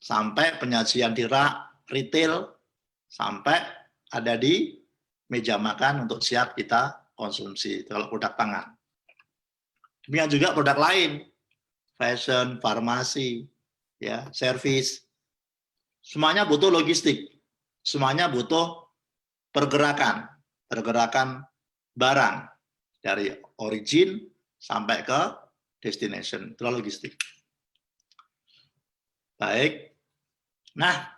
sampai penyajian di rak, retail, sampai ada di meja makan untuk siap kita konsumsi, kalau produk pangan. Demikian juga produk lain, fashion, farmasi, ya, service, semuanya butuh logistik, semuanya butuh pergerakan barang dari origin sampai ke destination, itu logistik. Baik, nah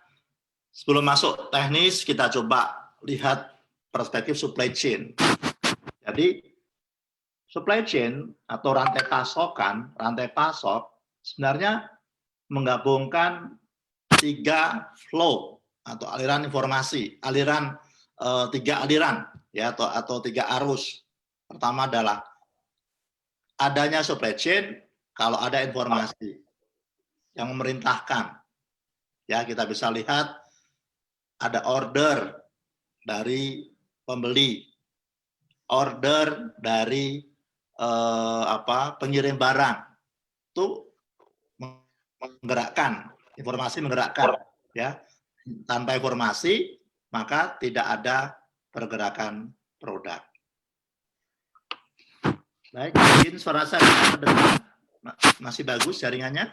sebelum masuk teknis kita coba lihat perspektif supply chain. Jadi supply chain atau rantai pasok sebenarnya menggabungkan 3 flow atau aliran informasi, tiga aliran, ya, atau 3 arus. Pertama adalah adanya supply chain kalau ada informasi yang memerintahkan. Ya, kita bisa lihat ada order dari pembeli, order dari pengirim barang, itu menggerakkan, informasi menggerakkan, ya. Tanpa informasi maka tidak ada pergerakan produk. Baik, mungkin suara saya terdengar masih bagus jaringannya.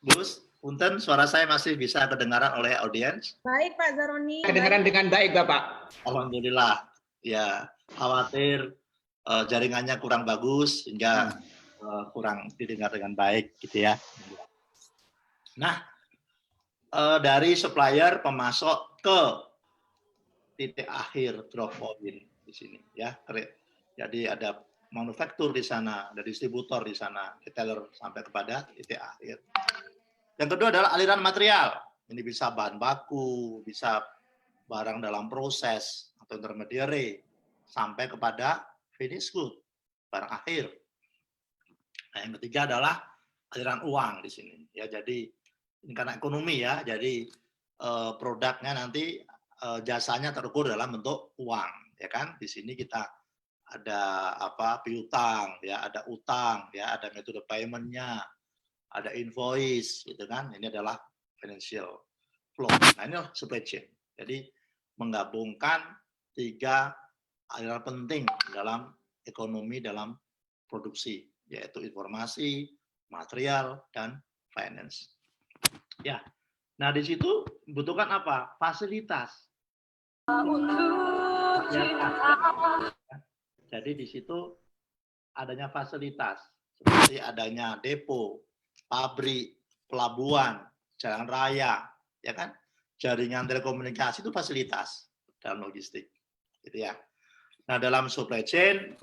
Gus, punten, suara saya masih bisa kedengaran oleh audiens? Baik, Pak Zaroni. Kedengaran dengan baik, Bapak. Alhamdulillah. Ya, khawatir jaringannya kurang bagus sehingga kurang didengar dengan baik, gitu ya. Nah, dari supplier pemasok ke titik akhir drop point di sini, ya. Jadi ada manufaktur di sana, ada distributor di sana, retailer sampai kepada titik akhir. Yang kedua adalah aliran material. Ini bisa bahan baku, bisa barang dalam proses atau intermediary sampai kepada finished good, barang akhir. Nah, yang ketiga adalah aliran uang di sini. Ya, jadi ini karena ekonomi, ya. Jadi produknya nanti jasanya terukur dalam bentuk uang, ya kan? Di sini kita ada piutang, ya, ada utang, ya, ada metode payment-nya, ada invoice, gitu kan? Ini adalah financial flow. Nah, ini supply chain. Jadi menggabungkan 3 aliran penting dalam ekonomi, dalam produksi, yaitu informasi, material, dan finance. Ya, nah di situ membutuhkan apa? Fasilitas. Jadi di situ adanya fasilitas, seperti adanya depo, pabrik, pelabuhan, jalan raya, ya kan? Jaringan telekomunikasi itu fasilitas dalam logistik, gitu ya. Nah, dalam supply chain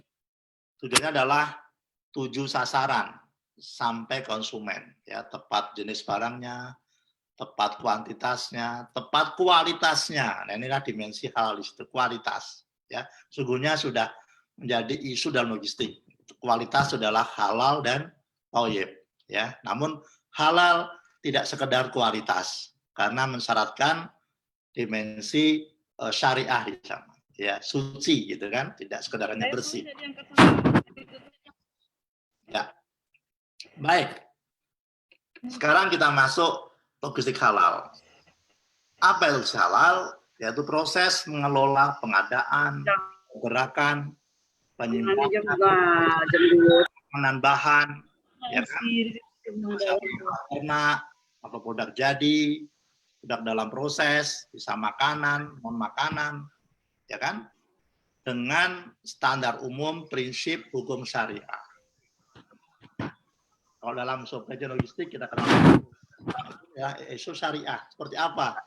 tujuannya adalah 7 sasaran sampai konsumen, ya, tepat jenis barangnya, tepat kuantitasnya, tepat kualitasnya. Nah, inilah dimensi halal itu, kualitas, ya. Sungguhnya sudah menjadi isu dalam logistik. Kualitas adalah halal dan thayyib, ya. Namun halal tidak sekedar kualitas karena mensyaratkan dimensi syariah di sana, ya, suci, gitu kan, tidak sekedar hanya bersih. Ya, baik. Sekarang kita masuk logistik halal. Apa itu logistik halal? Yaitu proses mengelola pengadaan, pergerakan, penyimpanan bahan, ya kan, ternak, atau produk jadi, produk dalam proses, bisa makanan, non makanan, ya kan, dengan standar umum prinsip hukum syariah. Kalau dalam supply chain logistik kita kenal ya ISO syariah. Seperti apa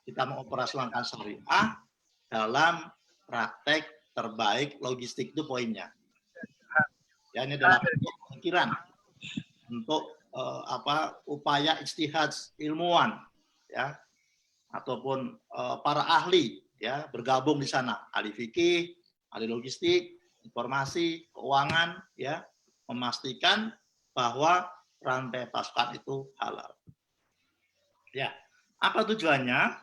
kita mengoperasionalkan syariah dalam praktek terbaik logistik, itu poinnya. Ya, ini adalah pemikiran untuk upaya ijtihad ilmuwan ya, ataupun para ahli ya bergabung di sana, ahli fikih, ahli logistik, informasi, keuangan ya, memastikan bahwa rantai pasokan itu halal. Ya, apa tujuannya?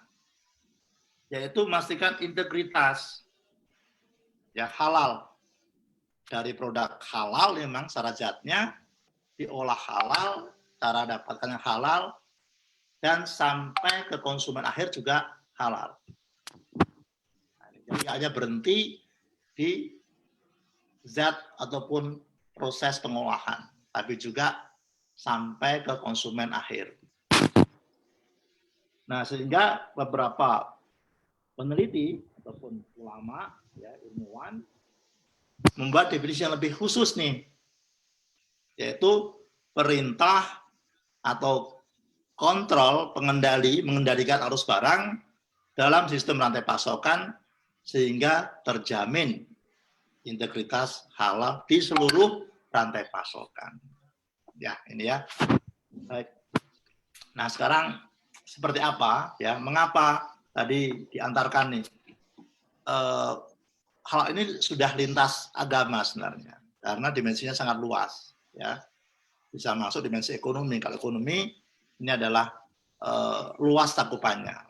Yaitu memastikan integritas ya halal dari produk halal, memang syaratnya diolah halal, cara dapatkannya halal, dan sampai ke konsumen akhir juga halal. Nah, jadi nggak hanya berhenti di zat ataupun proses pengolahan, tapi juga sampai ke konsumen akhir. Nah, sehingga beberapa peneliti ataupun ulama, ya, ilmuwan, membuat definisi yang lebih khusus nih, yaitu perintah atau kontrol mengendalikan arus barang dalam sistem rantai pasokan sehingga terjamin integritas halal di seluruh rantai pasokan. Ya, ini ya. Baik. Nah, sekarang seperti apa ya? Mengapa tadi diantarkan nih? Hal ini sudah lintas agama sebenarnya, karena dimensinya sangat luas ya. Bisa masuk dimensi ekonomi. Kalau ekonomi ini adalah luas cakupannya.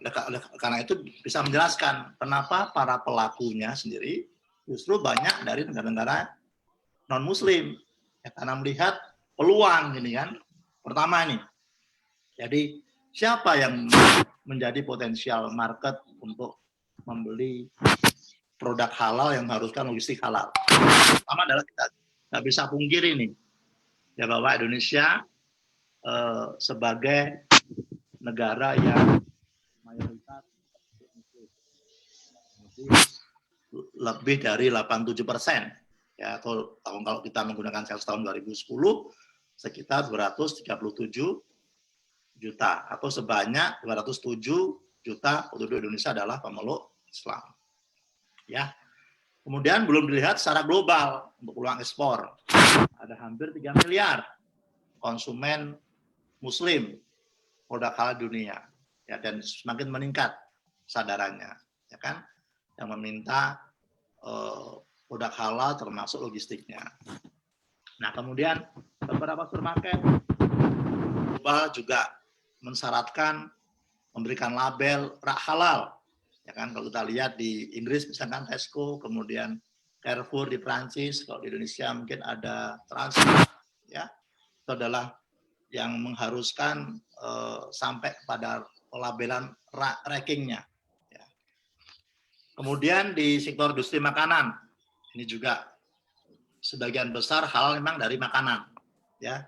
Karena itu bisa menjelaskan kenapa para pelakunya sendiri justru banyak dari negara-negara non-Muslim. Ya, karena melihat peluang ini kan. Pertama nih, jadi siapa yang menjadi potensial market untuk membeli produk halal yang mengharuskan logistik halal? Pertama adalah kita nggak bisa pungkiri nih, ya bahwa Indonesia sebagai negara yang mayoritas lebih dari 87%, ya, atau kalau kita menggunakan sensus tahun 2010 sekitar 237 juta atau sebanyak 207 juta penduduk Indonesia adalah pemeluk Islam. Ya. Kemudian belum dilihat secara global untuk peluang ekspor. Ada hampir 3 miliar konsumen Muslim produk halal dunia, ya, dan semakin meningkat kesadarannya, ya kan, yang meminta produk halal termasuk logistiknya. Nah, kemudian beberapa supermarket global juga mensyaratkan memberikan label halal, ya kan. Kalau kita lihat di Inggris misalkan Tesco, kemudian Carrefour di Prancis, kalau di Indonesia mungkin ada Transmart, ya, itu adalah yang mengharuskan sampai pada pelabelan rankingnya. Ya. Kemudian di sektor industri makanan, ini juga sebagian besar halal memang dari makanan. Ya.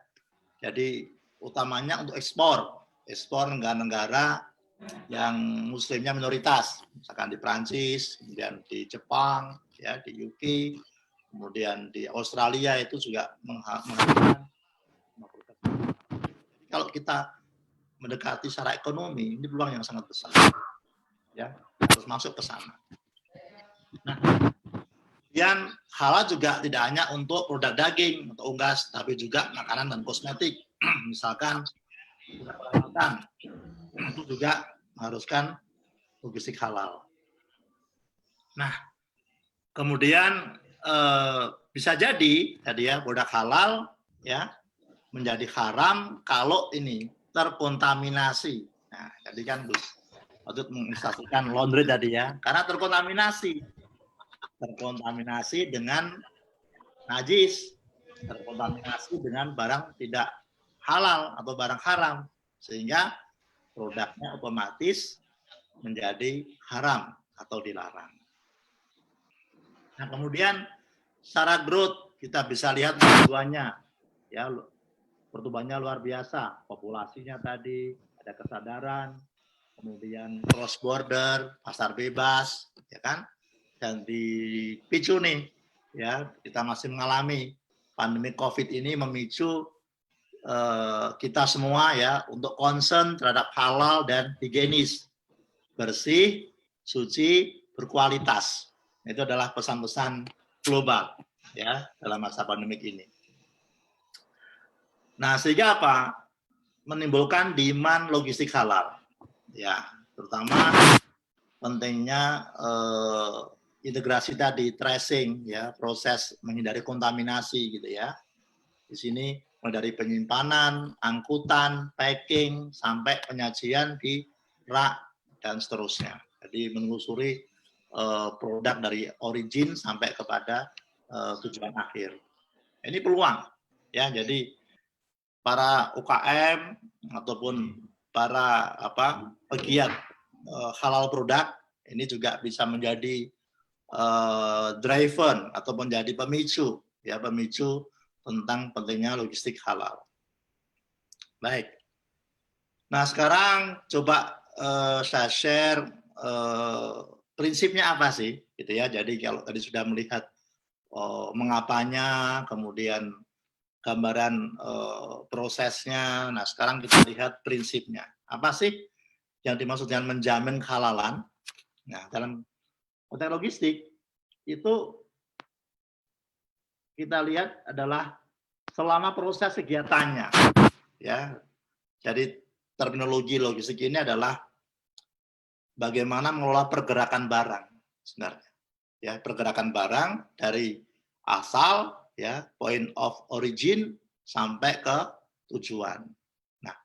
Jadi utamanya untuk ekspor negara-negara yang muslimnya minoritas, misalkan di Prancis, kemudian di Jepang, ya, di UK, kemudian di Australia itu juga mengharuskan. Kalau kita mendekati secara ekonomi, ini peluang yang sangat besar, ya, harus masuk ke sana. Nah, kemudian halal juga tidak hanya untuk produk daging atau unggas, tapi juga makanan dan kosmetik. Misalkan perawatan, itu juga mengharuskan logistik halal. Nah, kemudian bisa jadi tadi ya produk halal ya menjadi haram kalau ini terkontaminasi. Nah, jadi kan untuk mengilustrasikan laundry tadi ya, karena terkontaminasi dengan najis, terkontaminasi dengan barang tidak halal atau barang haram, sehingga produknya otomatis menjadi haram atau dilarang. Nah, kemudian secara growth kita bisa lihat pertumbuhannya, ya, pertumbuhannya luar biasa, populasinya tadi ada kesadaran, kemudian cross border, pasar bebas, ya kan, dan dipicu nih, ya kita masih mengalami pandemi COVID ini memicu kita semua ya untuk concern terhadap halal dan higienis, bersih, suci, berkualitas. Itu adalah pesan-pesan global ya dalam masa pandemik ini. Nah, sehingga apa? Menimbulkan demand logistik halal. Ya, terutama pentingnya integrasi tadi, tracing ya, proses menghindari kontaminasi gitu ya. Di sini mulai dari penyimpanan, angkutan, packing sampai penyajian di rak dan seterusnya. Jadi menelusuri produk dari origin sampai kepada tujuan akhir. Ini peluang ya. Jadi para UKM ataupun para pegiat halal produk ini juga bisa menjadi driver atau menjadi pemicu ya, pemicu tentang pentingnya logistik halal. Baik. Nah, sekarang coba saya share prinsipnya apa sih gitu ya. Jadi kalau tadi sudah melihat mengapanya, kemudian gambaran prosesnya. Nah, sekarang kita lihat prinsipnya. Apa sih yang dimaksud dengan menjamin kehalalan? Nah, dalam konteks logistik itu kita lihat adalah selama proses kegiatannya. Ya. Jadi terminologi logistik ini adalah bagaimana mengelola pergerakan barang sebenarnya. Ya, pergerakan barang dari asal ya, point of origin sampai ke tujuan. Nah,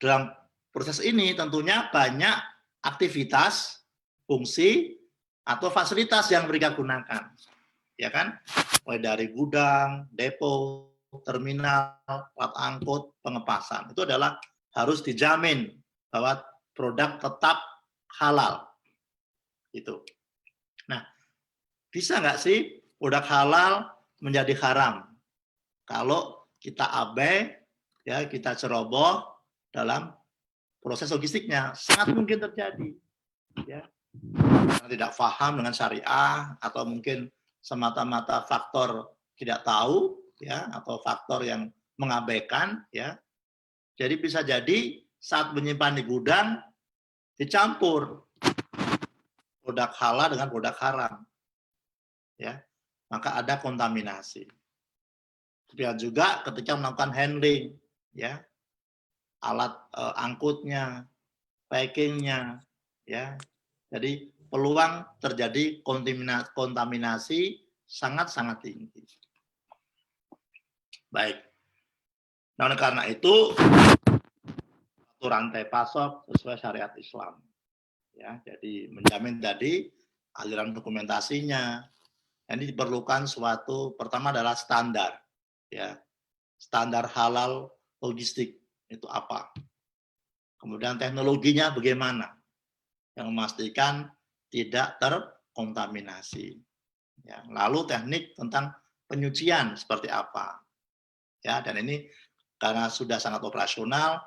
dalam proses ini tentunya banyak aktivitas, fungsi atau fasilitas yang mereka gunakan. Ya kan? Mulai dari gudang, depo, terminal, plat angkut, pengepasan. Itu adalah harus dijamin bahwa produk tetap halal. Itu. Nah, bisa nggak sih produk halal menjadi haram kalau kita abai, ya kita ceroboh dalam proses logistiknya? Sangat mungkin terjadi, ya. Karena tidak paham dengan syariah atau mungkin semata-mata faktor tidak tahu, ya, atau faktor yang mengabaikan, ya. Jadi bisa jadi saat menyimpan di gudang dicampur produk halal dengan produk haram, ya. Maka ada kontaminasi. Demikian juga ketika melakukan handling, ya, alat angkutnya, packingnya, ya. Jadi peluang terjadi kontaminasi sangat-sangat tinggi. Baik. Nah, oleh karena itu rantai pasok sesuai syariat Islam. Ya, jadi menjamin tadi aliran dokumentasinya. Ini diperlukan suatu, pertama adalah standar, ya, standar halal logistik itu apa. Kemudian teknologinya bagaimana, yang memastikan tidak terkontaminasi. Ya, lalu teknik tentang penyucian seperti apa, ya, dan ini karena sudah sangat operasional,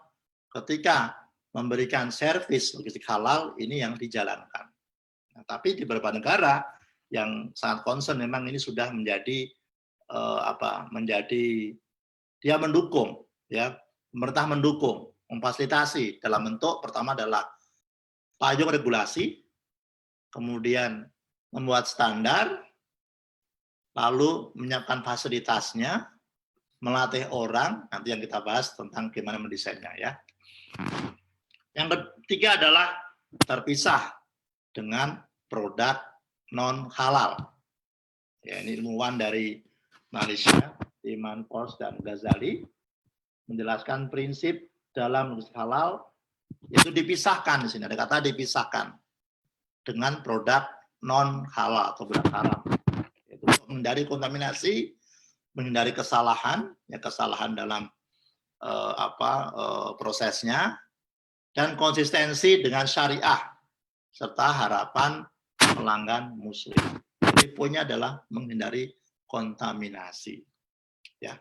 ketika memberikan servis logistik halal ini yang dijalankan. Nah, tapi di beberapa negara yang sangat concern memang ini sudah menjadi dia mendukung, ya, pemerintah mendukung, memfasilitasi dalam bentuk pertama adalah payung regulasi, kemudian membuat standar, lalu menyiapkan fasilitasnya, melatih orang, nanti yang kita bahas tentang gimana mendesainnya, ya. Yang ketiga adalah terpisah dengan produk non halal. Ya, ini ilmuwan dari Malaysia, Iman Kors dan Ghazali menjelaskan prinsip dalam logistik halal itu dipisahkan di sini. Ada kata dipisahkan dengan produk non halal atau produk haram. Itu menghindari kontaminasi, menghindari kesalahan, ya kesalahan dalam prosesnya, dan konsistensi dengan syariah serta harapan pelanggan muslim. Jadi poinnya adalah menghindari kontaminasi. Ya.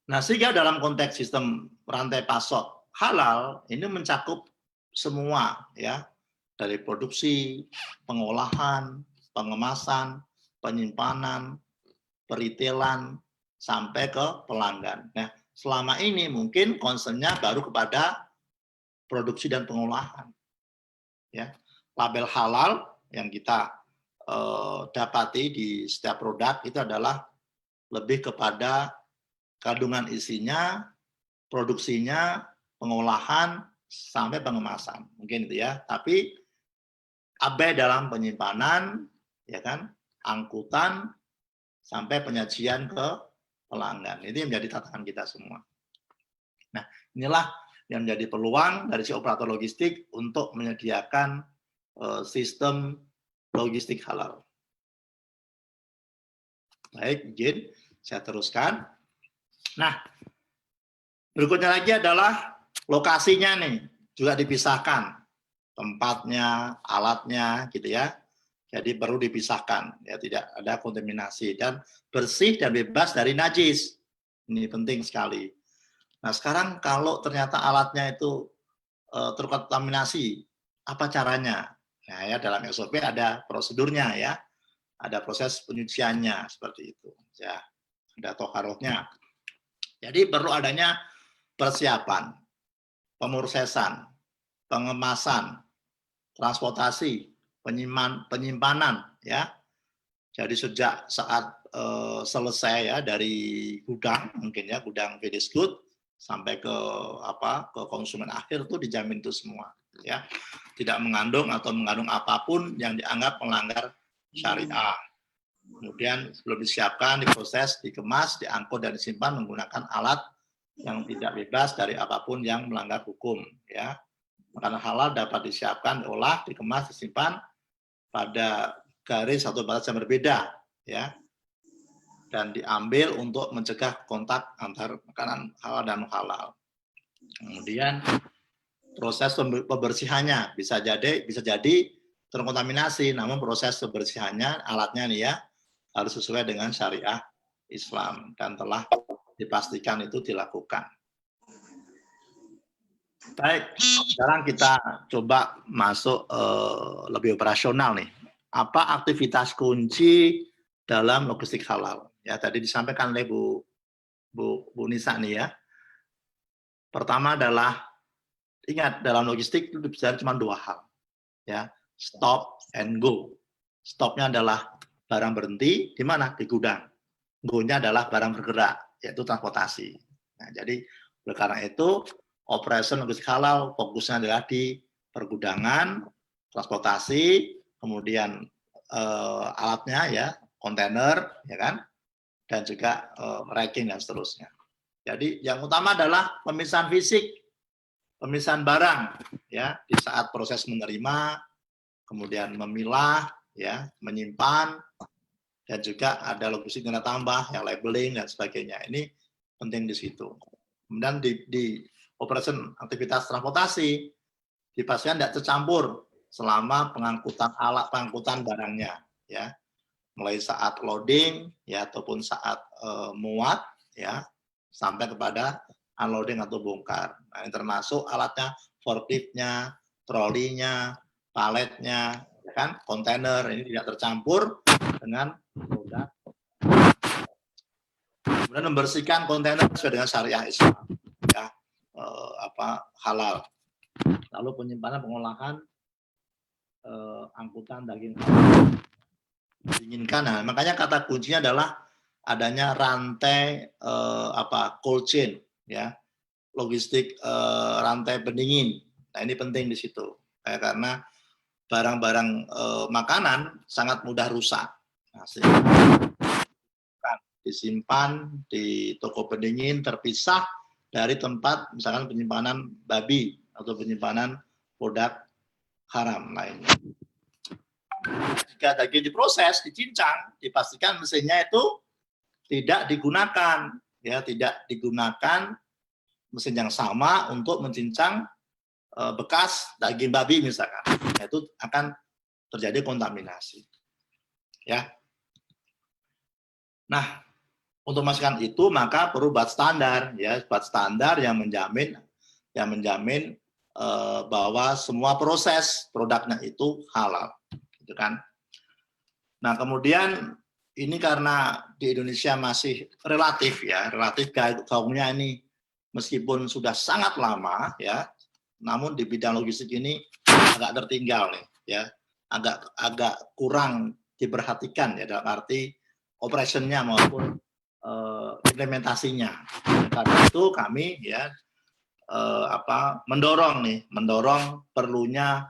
Nah, sehingga dalam konteks sistem rantai pasok halal ini mencakup semua, ya, dari produksi, pengolahan, pengemasan, penyimpanan, peritailan, sampai ke pelanggan. Nah, selama ini mungkin concern-nya baru kepada produksi dan pengolahan. Ya, label halal yang kita dapati di setiap produk itu adalah lebih kepada kandungan isinya, produksinya, pengolahan, sampai pengemasan. Mungkin itu ya. Tapi abai dalam penyimpanan, ya kan, angkutan, sampai penyajian ke pelanggan. Itu yang menjadi tantangan kita semua. Nah, inilah yang menjadi peluang dari si operator logistik untuk menyediakan sistem logistik halal. Baik, izin saya teruskan. Nah, berikutnya lagi adalah lokasinya nih, juga dipisahkan. Tempatnya, alatnya, gitu ya. Jadi perlu dipisahkan, ya tidak ada kontaminasi dan bersih dan bebas dari najis. Ini penting sekali. Nah, sekarang kalau ternyata alatnya itu terkontaminasi, apa caranya? Nah, ya dalam SOP ada prosedurnya ya. Ada proses penyuciannya seperti itu. Ya, ada toharohnya. Jadi perlu adanya persiapan, pemrosesan, pengemasan, transportasi, penyimpanan ya. Jadi sejak saat selesai ya dari gudang mungkin ya gudang finished good sampai ke ke konsumen akhir tuh dijamin itu semua ya. Tidak mengandung atau mengandung apapun yang dianggap melanggar syariah. Kemudian sebelum disiapkan, diproses, dikemas, diangkut dan disimpan menggunakan alat yang tidak bebas dari apapun yang melanggar hukum ya. Makanan halal dapat disiapkan, diolah, dikemas, disimpan pada garis atau batas yang berbeda ya. Dan diambil untuk mencegah kontak antar makanan halal dan halal. Kemudian proses pembersihannya bisa jadi terkontaminasi, namun proses pembersihannya alatnya nih ya harus sesuai dengan syariah Islam dan telah dipastikan itu dilakukan. Baik, sekarang kita coba masuk lebih operasional nih. Apa aktivitas kunci dalam logistik halal? Ya tadi disampaikan oleh Bu Nisa nih ya. Pertama adalah ingat dalam logistik itu bisa cuma dua hal, ya stop and go. Stopnya adalah barang berhenti di mana di gudang. Go-nya adalah barang bergerak, yaitu transportasi. Nah, jadi oleh karena itu operation logistik halal fokusnya adalah di pergudangan, transportasi, kemudian alatnya ya kontainer, ya kan, dan juga racking dan seterusnya. Jadi yang utama adalah pemisahan fisik, pemisahan barang, ya di saat proses menerima, kemudian memilah, ya menyimpan, dan juga ada logistik nilai tambah, yang labeling dan sebagainya. Ini penting di situ. Kemudian di operation aktivitas transportasi dipastikan tidak tercampur selama pengangkutan alat pengangkutan barangnya, ya mulai saat loading, ya ataupun saat muat, ya sampai kepada unloading atau bongkar. Nah, ini termasuk alatnya, forklift-nya, trolinya, paletnya, kan, kontainer ini tidak tercampur dengan produk. Kemudian membersihkan kontainer sesuai dengan syariah Islam, ya halal. Lalu penyimpanan, pengolahan, angkutan daging diinginkan. Nah, makanya kata kuncinya adalah adanya rantai cold chain, ya logistik rantai pendingin. Nah ini penting di situ karena barang-barang makanan sangat mudah rusak. Nah, disimpan di toko pendingin terpisah dari tempat misalkan penyimpanan babi atau penyimpanan produk haram lainnya. Jika daging diproses, dicincang, dipastikan mesinnya itu tidak digunakan, ya tidak digunakan mesin yang sama untuk mencincang bekas daging babi misalkan, itu akan terjadi kontaminasi. Ya. Nah, untuk memastikan itu maka perlu bat standar, ya bat standar yang menjamin bahwa semua proses produknya itu halal, gitu kan. Nah, kemudian ini karena di Indonesia masih relatif gaungnya ini meskipun sudah sangat lama ya, namun di bidang logistik ini agak tertinggal nih ya, agak kurang diperhatikan ya, dalam arti operationnya maupun implementasinya. Karena itu kami ya mendorong perlunya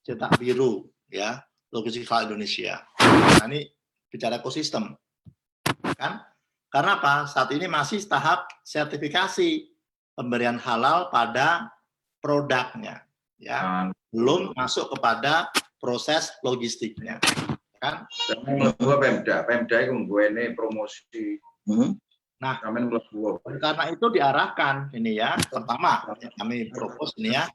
cetak biru ya logistik halal Indonesia. Nah, ini bicara ekosistem kan, karena apa, saat ini masih tahap sertifikasi pemberian halal pada produknya ya, belum masuk kepada proses logistiknya kan. Pemda itu ini promosi. Nah, karena itu diarahkan ini ya, pertama kami propose ini ya,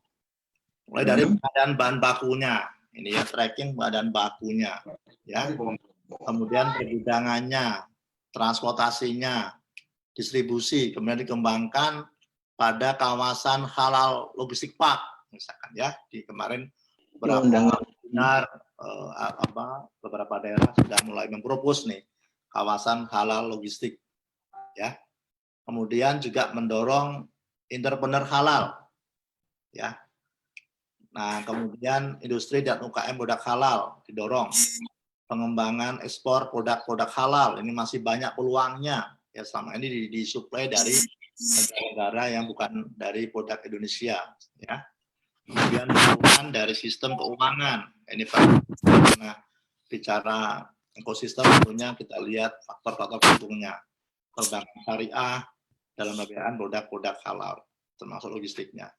mulai dari pengadaan bahan bakunya ini ya, tracking bahan bakunya ya, kemudian pergudangannya, transportasinya, distribusi, kemudian dikembangkan pada kawasan halal logistik park misalkan ya. Di kemarin beberapa daerah sudah mulai mempropos nih kawasan halal logistik ya. Kemudian juga mendorong entrepreneur halal ya. Nah, kemudian industri dan UKM produk halal didorong. Pengembangan ekspor produk-produk halal ini masih banyak peluangnya ya, selama ini disuplai dari negara-negara yang bukan dari produk Indonesia ya. Kemudian dukungan dari sistem keuangan ini karena bicara ekosistem tentunya kita lihat faktor-faktor pendukungnya, perbankan syariah dalam pembiayaan produk-produk halal termasuk logistiknya.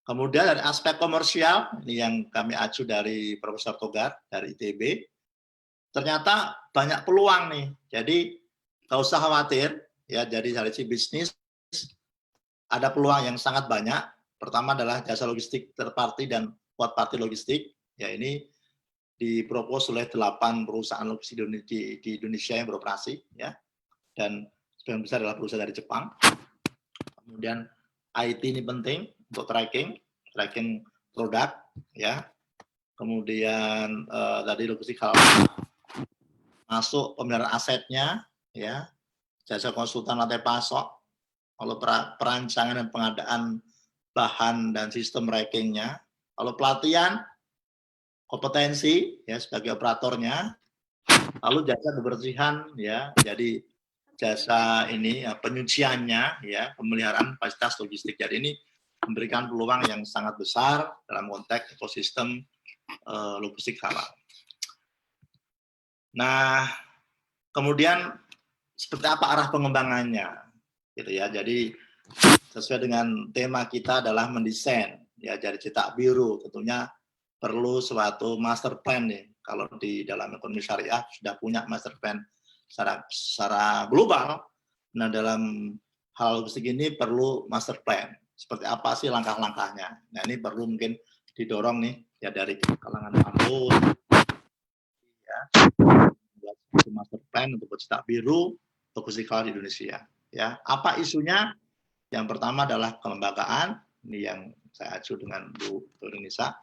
Kemudian dari aspek komersial ini yang kami acu dari Profesor Togar dari ITB, ternyata banyak peluang nih. Jadi nggak usah khawatir ya, jadi dari sisi bisnis ada peluang yang sangat banyak. Pertama adalah jasa logistik third party dan third party logistik. Ya, ini dipropos oleh 8 perusahaan logistik di Indonesia yang beroperasi ya. Dan sebagian besar adalah perusahaan dari Jepang. Kemudian IT ini penting untuk tracking produk ya. Kemudian tadi logistik halal, masuk pemeliharaan asetnya ya, jasa konsultan lantai pasok, lalu perancangan dan pengadaan bahan dan sistem rankingnya, lalu pelatihan kompetensi ya sebagai operatornya, lalu jasa kebersihan ya, jadi jasa ini ya, penyuciannya ya, pemeliharaan fasilitas logistik. Jadi ini memberikan peluang yang sangat besar dalam konteks ekosistem logistik halal. Nah, kemudian seperti apa arah pengembangannya gitu ya. Jadi sesuai dengan tema kita adalah mendesain ya, jadi cetak biru tentunya perlu suatu master plan nih. Kalau di dalam ekonomi syariah sudah punya master plan secara global. Nah, dalam hal logistik ini perlu master plan. Seperti apa sih langkah-langkahnya? Nah, ini perlu mungkin didorong nih ya dari kalangan kampus ya, buat master plan untuk cetak biru logistik halal di Indonesia. Ya, apa isunya? Yang pertama adalah kelembagaan, ini yang saya acu dengan Bu Nisa,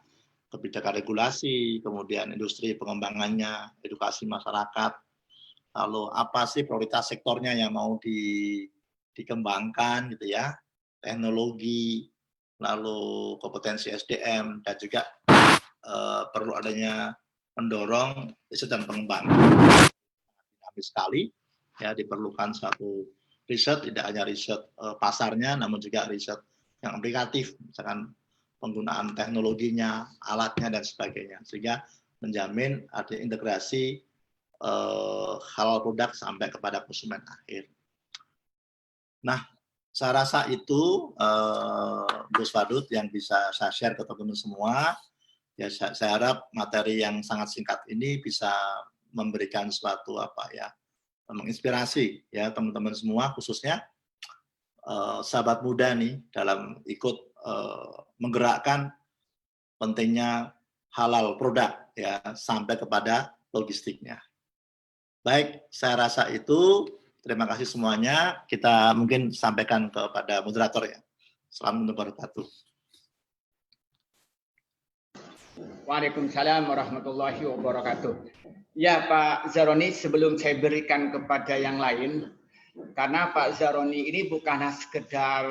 kebijakan regulasi, kemudian industri pengembangannya, edukasi masyarakat, lalu apa sih prioritas sektornya yang mau dikembangkan gitu ya, teknologi, lalu kompetensi SDM, dan juga perlu adanya mendorong riset dan pengembangan. Dinamis sekali, ya diperlukan satu riset, tidak hanya riset pasarnya, namun juga riset yang aplikatif, misalkan penggunaan teknologinya, alatnya, dan sebagainya, sehingga menjamin ada integrasi halal produk sampai kepada konsumen akhir. Nah, saya rasa itu Gus Wadud yang bisa saya share ke teman-teman semua. Ya, saya harap materi yang sangat singkat ini bisa memberikan suatu menginspirasi ya teman-teman semua, khususnya sahabat muda nih dalam ikut menggerakkan pentingnya halal produk ya sampai kepada logistiknya. Baik, saya rasa itu. Terima kasih semuanya. Kita mungkin sampaikan kepada moderator ya. Assalamualaikum warahmatullahi wabarakatuh. Waalaikumsalam warahmatullahi wabarakatuh. Ya Pak Zaroni, sebelum saya berikan kepada yang lain, karena Pak Zaroni ini bukanlah sekedar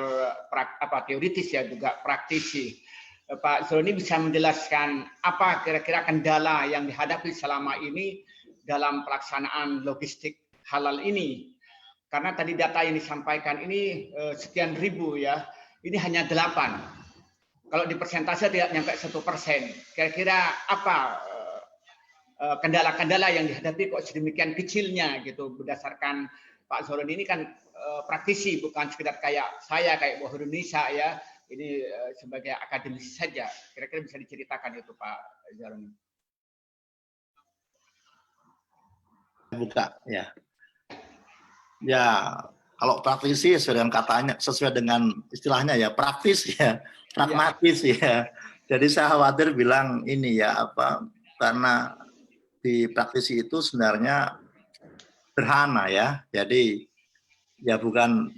teoritis ya, juga praktisi. Pak Zaroni bisa menjelaskan apa kira-kira kendala yang dihadapi selama ini dalam pelaksanaan logistik halal ini. Karena tadi data yang disampaikan ini sekian ribu ya, ini hanya 8. Kalau di persentase tidak nyampe 1%. Kira-kira apa kendala-kendala yang dihadapi kok sedemikian kecilnya gitu, berdasarkan Pak Zaroni ini kan praktisi, bukan sekedar kayak saya, kayak Bu Indonesia ya, ini sebagai akademisi saja. Kira-kira bisa diceritakan itu Pak Zaroni. Buka ya. Ya, kalau praktisi sesuai dengan katanya, sesuai dengan istilahnya ya praktis ya, pragmatis ya. Jadi saya khawatir bilang ini ya karena di praktisi itu sebenarnya sederhana ya. Jadi ya bukan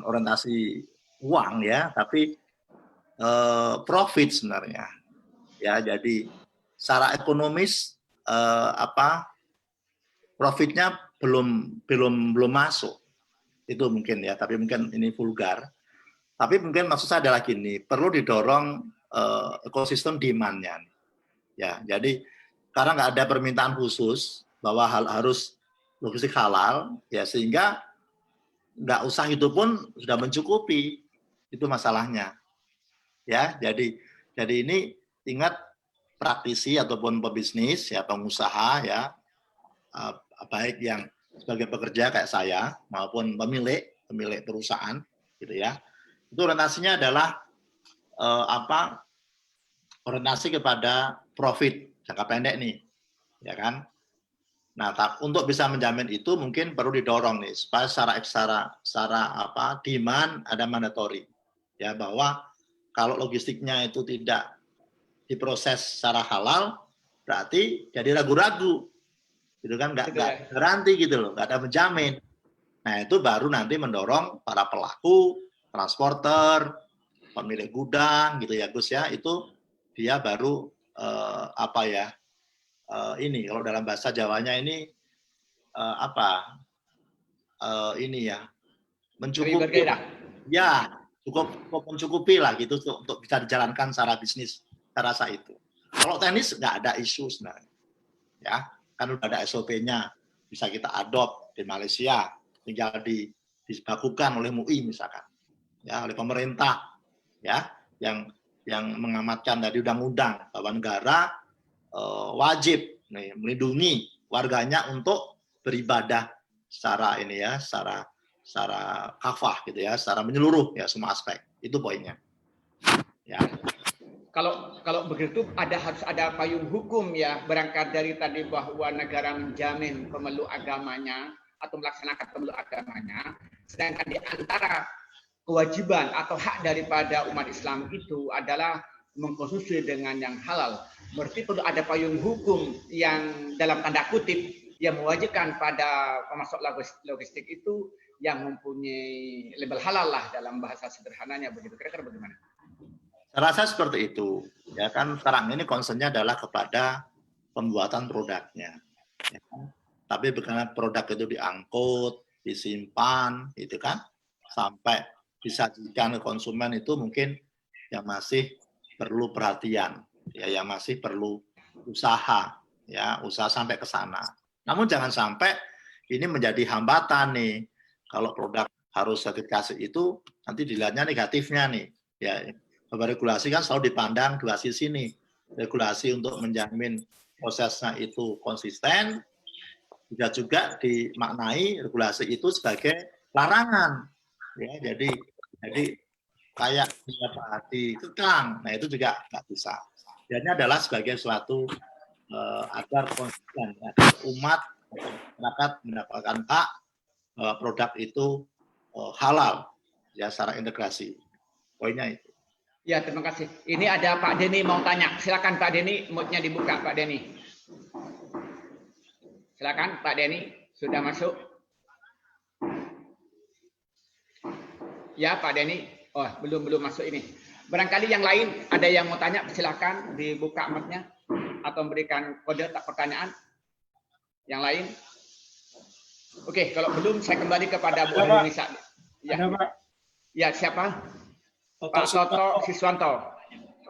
orientasi uang ya, tapi profit sebenarnya. Ya, jadi secara ekonomis profitnya belum masuk. Itu mungkin ya, tapi mungkin ini vulgar. Tapi mungkin maksud saya adalah gini, perlu didorong ekosistem demand-nya. Ya, jadi karena nggak ada permintaan khusus bahwa harus logistik halal, ya sehingga nggak usah itu pun sudah mencukupi. Itu masalahnya. Ya, jadi ini ingat praktisi ataupun pebisnis ya, pengusaha ya, baik yang sebagai pekerja kayak saya maupun pemilik perusahaan gitu ya, itu orientasinya adalah orientasi kepada profit jangka pendek nih ya kan. Nah, untuk bisa menjamin itu mungkin perlu didorong nih supaya secara demand ada mandatory ya, bahwa kalau logistiknya itu tidak diproses secara halal berarti jadi ragu-ragu gitu kan, nggak garansi gitu loh, nggak ada menjamin. Nah itu baru nanti mendorong para pelaku, transporter, pemilik gudang gitu ya Gus ya, itu dia baru ini kalau dalam bahasa Jawanya ini ini ya mencukupi ya, cukup mencukupi lah gitu untuk bisa dijalankan secara bisnis. Saya rasa itu. Kalau teknis nggak ada isu sebenarnya ya. Kan udah ada SOP-nya, bisa kita adopt di Malaysia, tinggal dibakukan oleh MUI misalkan, ya oleh pemerintah, ya yang mengamatkan dari undang-undang bahwa negara wajib melindungi warganya untuk beribadah secara ini ya, secara kafah gitu ya, secara menyeluruh ya semua aspek. Itu poinnya. Ya. Kalau begitu harus ada payung hukum ya, berangkat dari tadi bahwa negara menjamin pemeluk agamanya atau melaksanakan pemeluk agamanya, sedangkan di antara kewajiban atau hak daripada umat Islam itu adalah mengkonsumsi dengan yang halal. Berarti perlu ada payung hukum yang dalam tanda kutip yang mewajibkan pada pemasok logistik itu yang mempunyai label halal lah, dalam bahasa sederhananya begitu. Kira-kira bagaimana? Saya rasa seperti itu. Ya kan sekarang ini concern-nya adalah kepada pembuatan produknya. Ya kan? Tapi bagaimana produk itu diangkut, disimpan, gitu kan, sampai disajikan ke konsumen itu mungkin yang masih perlu perhatian, ya, yang masih perlu usaha, ya, usaha sampai ke sana. Namun jangan sampai ini menjadi hambatan nih. Kalau produk harus sertifikasi itu nanti dilihatnya negatifnya nih, ya. Bahwa regulasi kan selalu dipandang dua sisi nih. Regulasi untuk menjamin prosesnya itu konsisten, juga dimaknai regulasi itu sebagai larangan. Ya, jadi kayak dikekang. Nah itu juga nggak bisa. Ini adalah sebagai suatu agar konsisten, agar umat masyarakat mendapatkan hak produk itu halal ya secara integrasi. Poinnya itu. Ya, terima kasih. Ini ada Pak Denny mau tanya. Silakan Pak Denny, mic-nya dibuka Pak Denny. Silakan Pak Denny, sudah masuk? Ya Pak Denny. Oh, belum masuk ini. Barangkali yang lain ada yang mau tanya, silakan dibuka mic-nya atau memberikan kode tak pertanyaan. Yang lain? Oke, kalau belum saya kembali kepada Bu Indonesia. Ya, Ada, Pak. ya siapa? Toto Pak Toto Siswanto.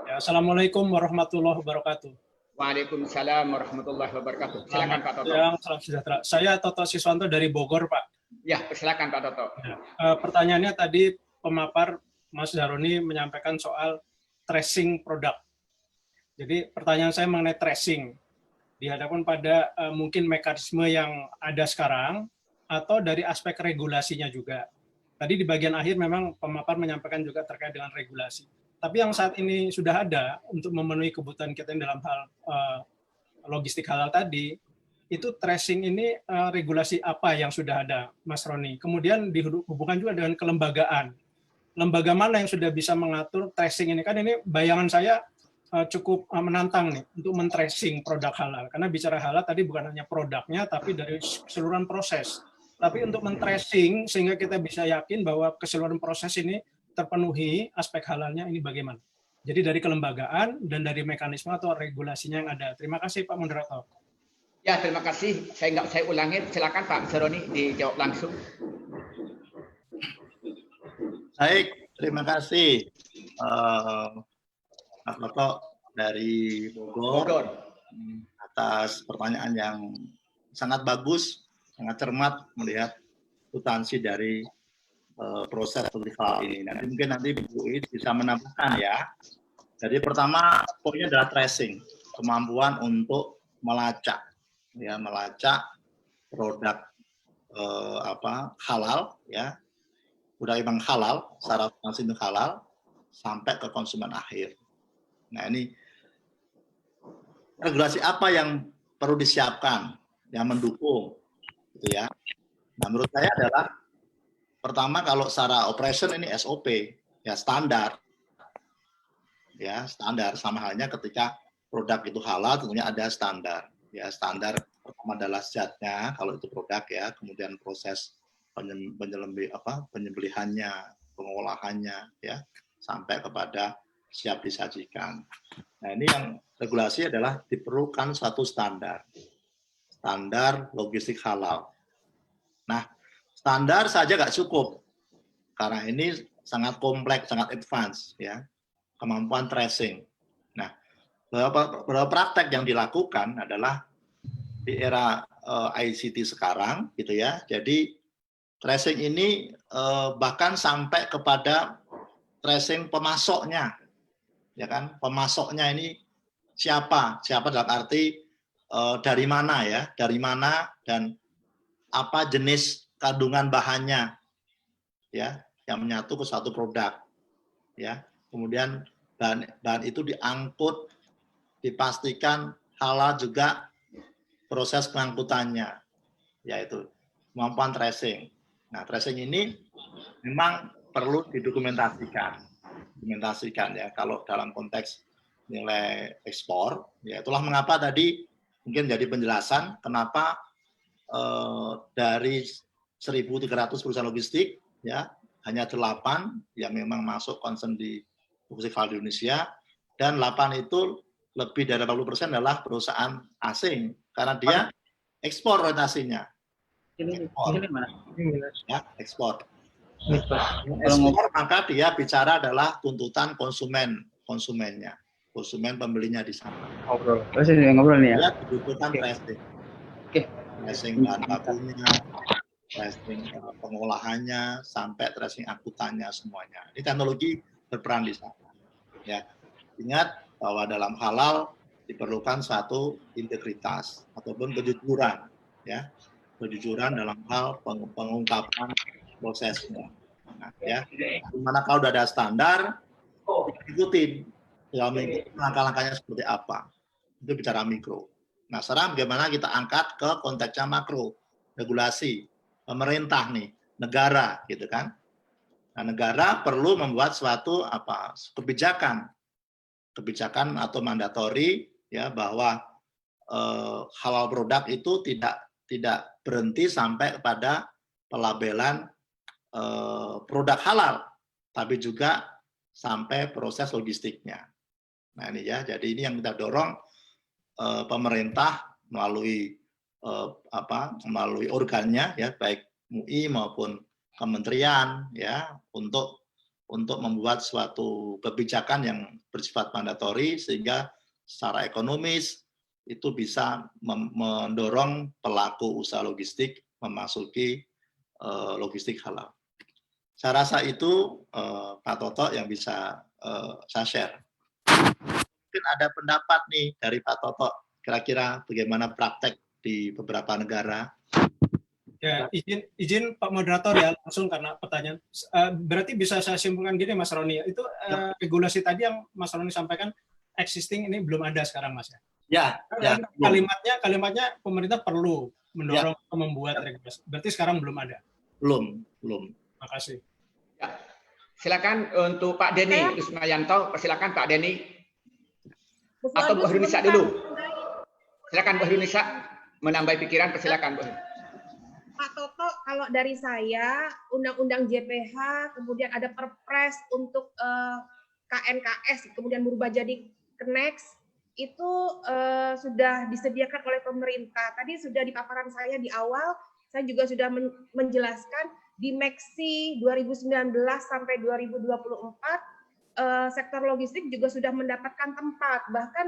Ya, Assalamualaikum warahmatullahi wabarakatuh. Waalaikumsalam warahmatullahi wabarakatuh. Silakan Pak Toto. Siang, salam sejahtera. Saya Toto Siswanto dari Bogor, Pak. Ya, silakan Pak Toto. Ya, pertanyaannya tadi pemapar Mas Daroni menyampaikan soal tracing produk. Jadi pertanyaan saya mengenai tracing dihadapkan pada mungkin mekanisme yang ada sekarang atau dari aspek regulasinya juga. Tadi di bagian akhir memang pemapar menyampaikan juga terkait dengan regulasi. Tapi yang saat ini sudah ada untuk memenuhi kebutuhan kita dalam hal logistik halal tadi, itu tracing ini regulasi apa yang sudah ada, Mas Roni? Kemudian dihubungkan juga dengan kelembagaan. Lembaga mana yang sudah bisa mengatur tracing ini? Kan ini bayangan saya cukup menantang nih untuk men-tracing produk halal. Karena bicara halal tadi bukan hanya produknya, tapi dari keseluruhan proses. Tapi untuk men-tracing sehingga kita bisa yakin bahwa keseluruhan proses ini terpenuhi aspek halalnya ini bagaimana? Jadi dari kelembagaan dan dari mekanisme atau regulasinya yang ada. Terima kasih Pak Moderator. Ya, terima kasih. Saya ulangi. Silakan Pak Saroni dijawab langsung. Baik, terima kasih Pak Toto dari Bogor atas pertanyaan yang sangat bagus, sangat cermat melihat substansi dari proses halal ini. Nanti Bu It bisa menambahkan ya. Jadi pertama poinnya adalah tracing, kemampuan untuk melacak, ya melacak produk halal, ya. Udah memang halal, secara substansi itu halal sampai ke konsumen akhir. Nah ini regulasi apa yang perlu disiapkan, yang mendukung, gitu ya. Nah menurut saya adalah pertama kalau secara operation ini SOP, ya standar, sama halnya ketika produk itu halal tentunya ada standar, ya standar pertama adalah zatnya kalau itu produk ya, kemudian proses penyembelihannya, pengolahannya, ya sampai kepada siap disajikan. Nah ini yang regulasi adalah diperlukan satu standar logistik halal. Nah standar saja nggak cukup karena ini sangat kompleks, sangat advance, ya kemampuan tracing. Nah beberapa praktek yang dilakukan adalah di era ICT sekarang, gitu ya. Jadi tracing ini bahkan sampai kepada tracing pemasoknya, ya kan? Pemasoknya ini siapa dalam arti dari mana ya, dari mana dan apa jenis kandungan bahannya, ya, yang menyatu ke satu produk, ya. Kemudian bahan itu diangkut, dipastikan halal juga proses pengangkutannya, yaitu kemampuan tracing. Nah, tracing ini memang perlu didokumentasikan ya. Kalau dalam konteks nilai ekspor, ya itulah mengapa tadi mungkin jadi penjelasan kenapa dari 1.300 perusahaan logistik, ya hanya 8 yang memang masuk concern di logistik halal di Indonesia, dan 8 itu lebih dari 80% adalah perusahaan asing karena dia ekspor orientasinya. Ekspor, maka dia bicara adalah tuntutan konsumennya, konsumen pembelinya di sana. Ngobrol nih ya. Dia dibutuhkan tracing, tracing bahan bakunya, tracing pengolahannya, sampai tracing angkutannya semuanya. Ini teknologi berperan di sana. Ya, ingat bahwa dalam halal diperlukan satu integritas ataupun kejujuran, ya. Kejujuran dalam hal pengungkapan prosesnya. Nah, ya, dimana kalau sudah ada standar, ikutin langkah-langkahnya seperti apa. Itu bicara mikro. Nah, sekarang bagaimana kita angkat ke konteksnya makro, regulasi, pemerintah nih, negara, gitu kan? Nah, negara perlu membuat suatu kebijakan atau mandatori, ya bahwa halal produk itu tidak berhenti sampai kepada pelabelan produk halal, tapi juga sampai proses logistiknya. Nah ini ya, jadi ini yang kita dorong pemerintah melalui melalui organnya ya, baik MUI maupun kementerian ya, untuk membuat suatu kebijakan yang bersifat mandatori sehingga secara ekonomis itu bisa mendorong pelaku usaha logistik memasuki logistik halal. Saya rasa itu Pak Toto yang bisa saya share. Mungkin ada pendapat nih dari Pak Toto, kira-kira bagaimana praktek di beberapa negara. Ya, izin Pak Moderator ya, langsung karena pertanyaan. Berarti bisa saya simpulkan gini Mas Roni, itu regulasi tadi yang Mas Roni sampaikan existing ini belum ada sekarang Mas ya? Ya. Kalimatnya pemerintah perlu mendorong membuat regulasi. Berarti sekarang belum ada? Belum. Makasih. Ya. Silakan untuk Pak Denny Ismayanto, silakan Pak Denny. Atau Bu Hernisa dulu. Silakan Bu Hernisa menambah pikiran, silakan Bu. Pak Toto, kalau dari saya, Undang-Undang JPH, kemudian ada Perpres untuk KNKS, kemudian berubah jadi KNEX, itu sudah disediakan oleh pemerintah. Tadi sudah di paparan saya di awal, saya juga sudah menjelaskan di MEXI 2019 sampai 2024, sektor logistik juga sudah mendapatkan tempat. Bahkan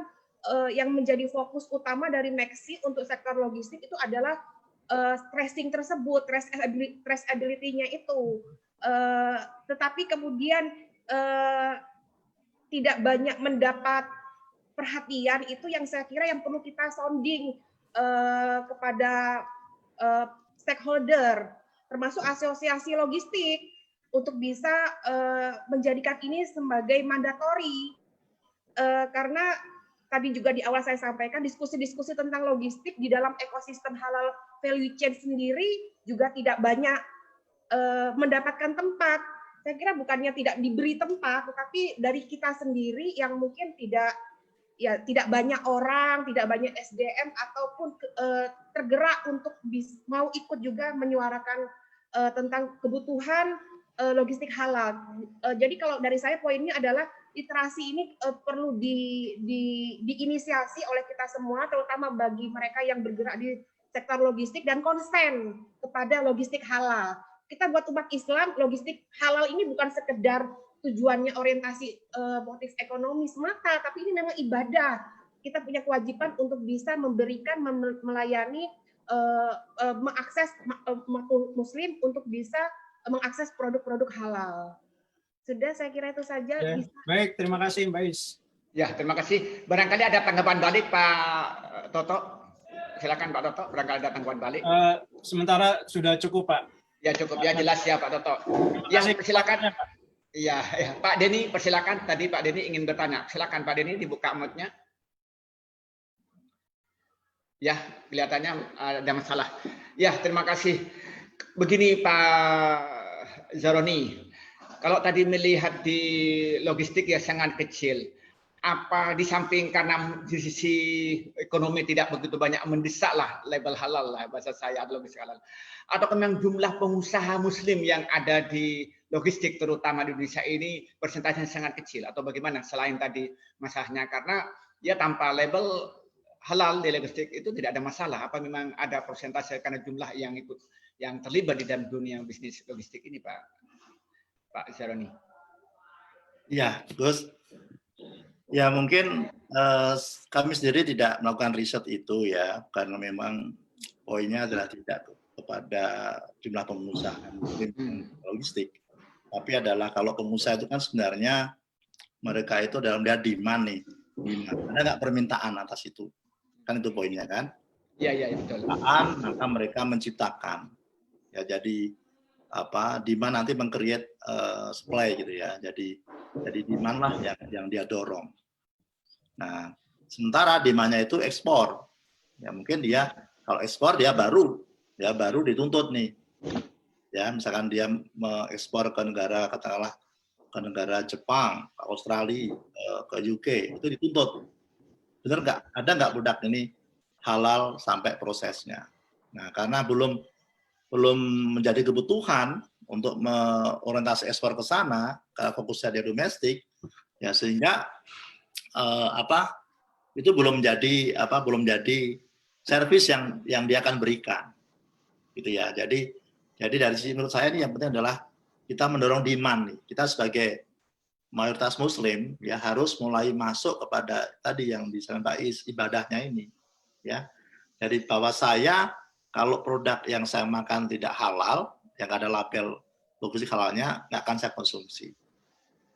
yang menjadi fokus utama dari MEXI untuk sektor logistik itu adalah tracing tersebut, traceability-nya itu. Tetapi kemudian tidak banyak mendapat perhatian, itu yang saya kira yang perlu kita sounding kepada stakeholder, termasuk asosiasi logistik, untuk bisa menjadikan ini sebagai mandatori. Karena tadi juga di awal saya sampaikan, diskusi-diskusi tentang logistik di dalam ekosistem halal value chain sendiri juga tidak banyak mendapatkan tempat. Saya kira bukannya tidak diberi tempat, tetapi dari kita sendiri yang mungkin tidak banyak orang, tidak banyak SDM ataupun tergerak untuk mau ikut juga menyuarakan tentang kebutuhan logistik halal. Jadi kalau dari saya poinnya adalah literasi ini perlu diinisiasi oleh kita semua, terutama bagi mereka yang bergerak di sektor logistik dan konsen kepada logistik halal. Kita buat umat Islam, logistik halal ini bukan sekedar tujuannya orientasi motif ekonomi semata, tapi ini memang ibadah. Kita punya kewajiban untuk bisa memberikan, melayani, mengakses Muslim untuk bisa mengakses produk-produk halal. Sudah, saya kira itu saja. Ya, baik, terima kasih Mbak Is. Ya, terima kasih. Barangkali ada tanggapan balik Pak Toto. Silakan Pak Toto, barangkali ada tanggapan balik. Sementara sudah cukup Pak. Ya cukup, ya jelas ya Pak Toto. Ya, silakan. Iya, ya. Pak Denny, persilakan. Tadi Pak Denny ingin bertanya. Silakan Pak Denny, dibuka mic-nya. Ya, kelihatannya ada masalah. Ya, terima kasih. Begini Pak Zaroni, kalau tadi melihat di logistik ya sangat kecil. Apa di samping karena di sisi ekonomi tidak begitu banyak mendesak lah label halal lah bahasa saya logistik halal. Atau memang jumlah pengusaha Muslim yang ada di logistik terutama di Indonesia ini persentasenya sangat kecil atau bagaimana selain tadi masalahnya karena ya tanpa label halal di logistik itu tidak ada masalah. Apa memang ada persentase karena jumlah yang ikut yang terlibat di dalam dunia bisnis logistik ini Pak Zaroni? Ya, Gus. Ya mungkin kami sendiri tidak melakukan riset itu ya, karena memang poinnya adalah tidak kepada jumlah pengusaha logistik, tapi adalah kalau pengusaha itu kan sebenarnya mereka itu dalam dia demand nih, ada nggak permintaan atas itu, kan itu poinnya kan? Iya betul. Maka mereka menciptakan, ya jadi demand nanti meng-create supply gitu ya, jadi demand lah yang dia dorong. Nah, sementara demand-nya itu ekspor. Ya mungkin dia kalau ekspor dia baru dituntut nih. Ya, misalkan dia mengekspor ke negara katakanlah ke negara Jepang, ke Australia, ke UK, itu dituntut. Benar nggak? Ada nggak produk ini halal sampai prosesnya? Nah, karena belum menjadi kebutuhan untuk orientasi ekspor ke sana, karena fokusnya di domestik, ya sehingga itu belum jadi servis yang dia akan berikan, gitu ya. Jadi dari sisi menurut saya ini yang penting adalah kita mendorong demand nih. Kita sebagai mayoritas Muslim ya harus mulai masuk kepada tadi yang disampaikan Pak Is, ibadahnya ini, ya. Dari bahwa saya kalau produk yang saya makan tidak halal, yang ada label logistik halalnya, nggak akan saya konsumsi.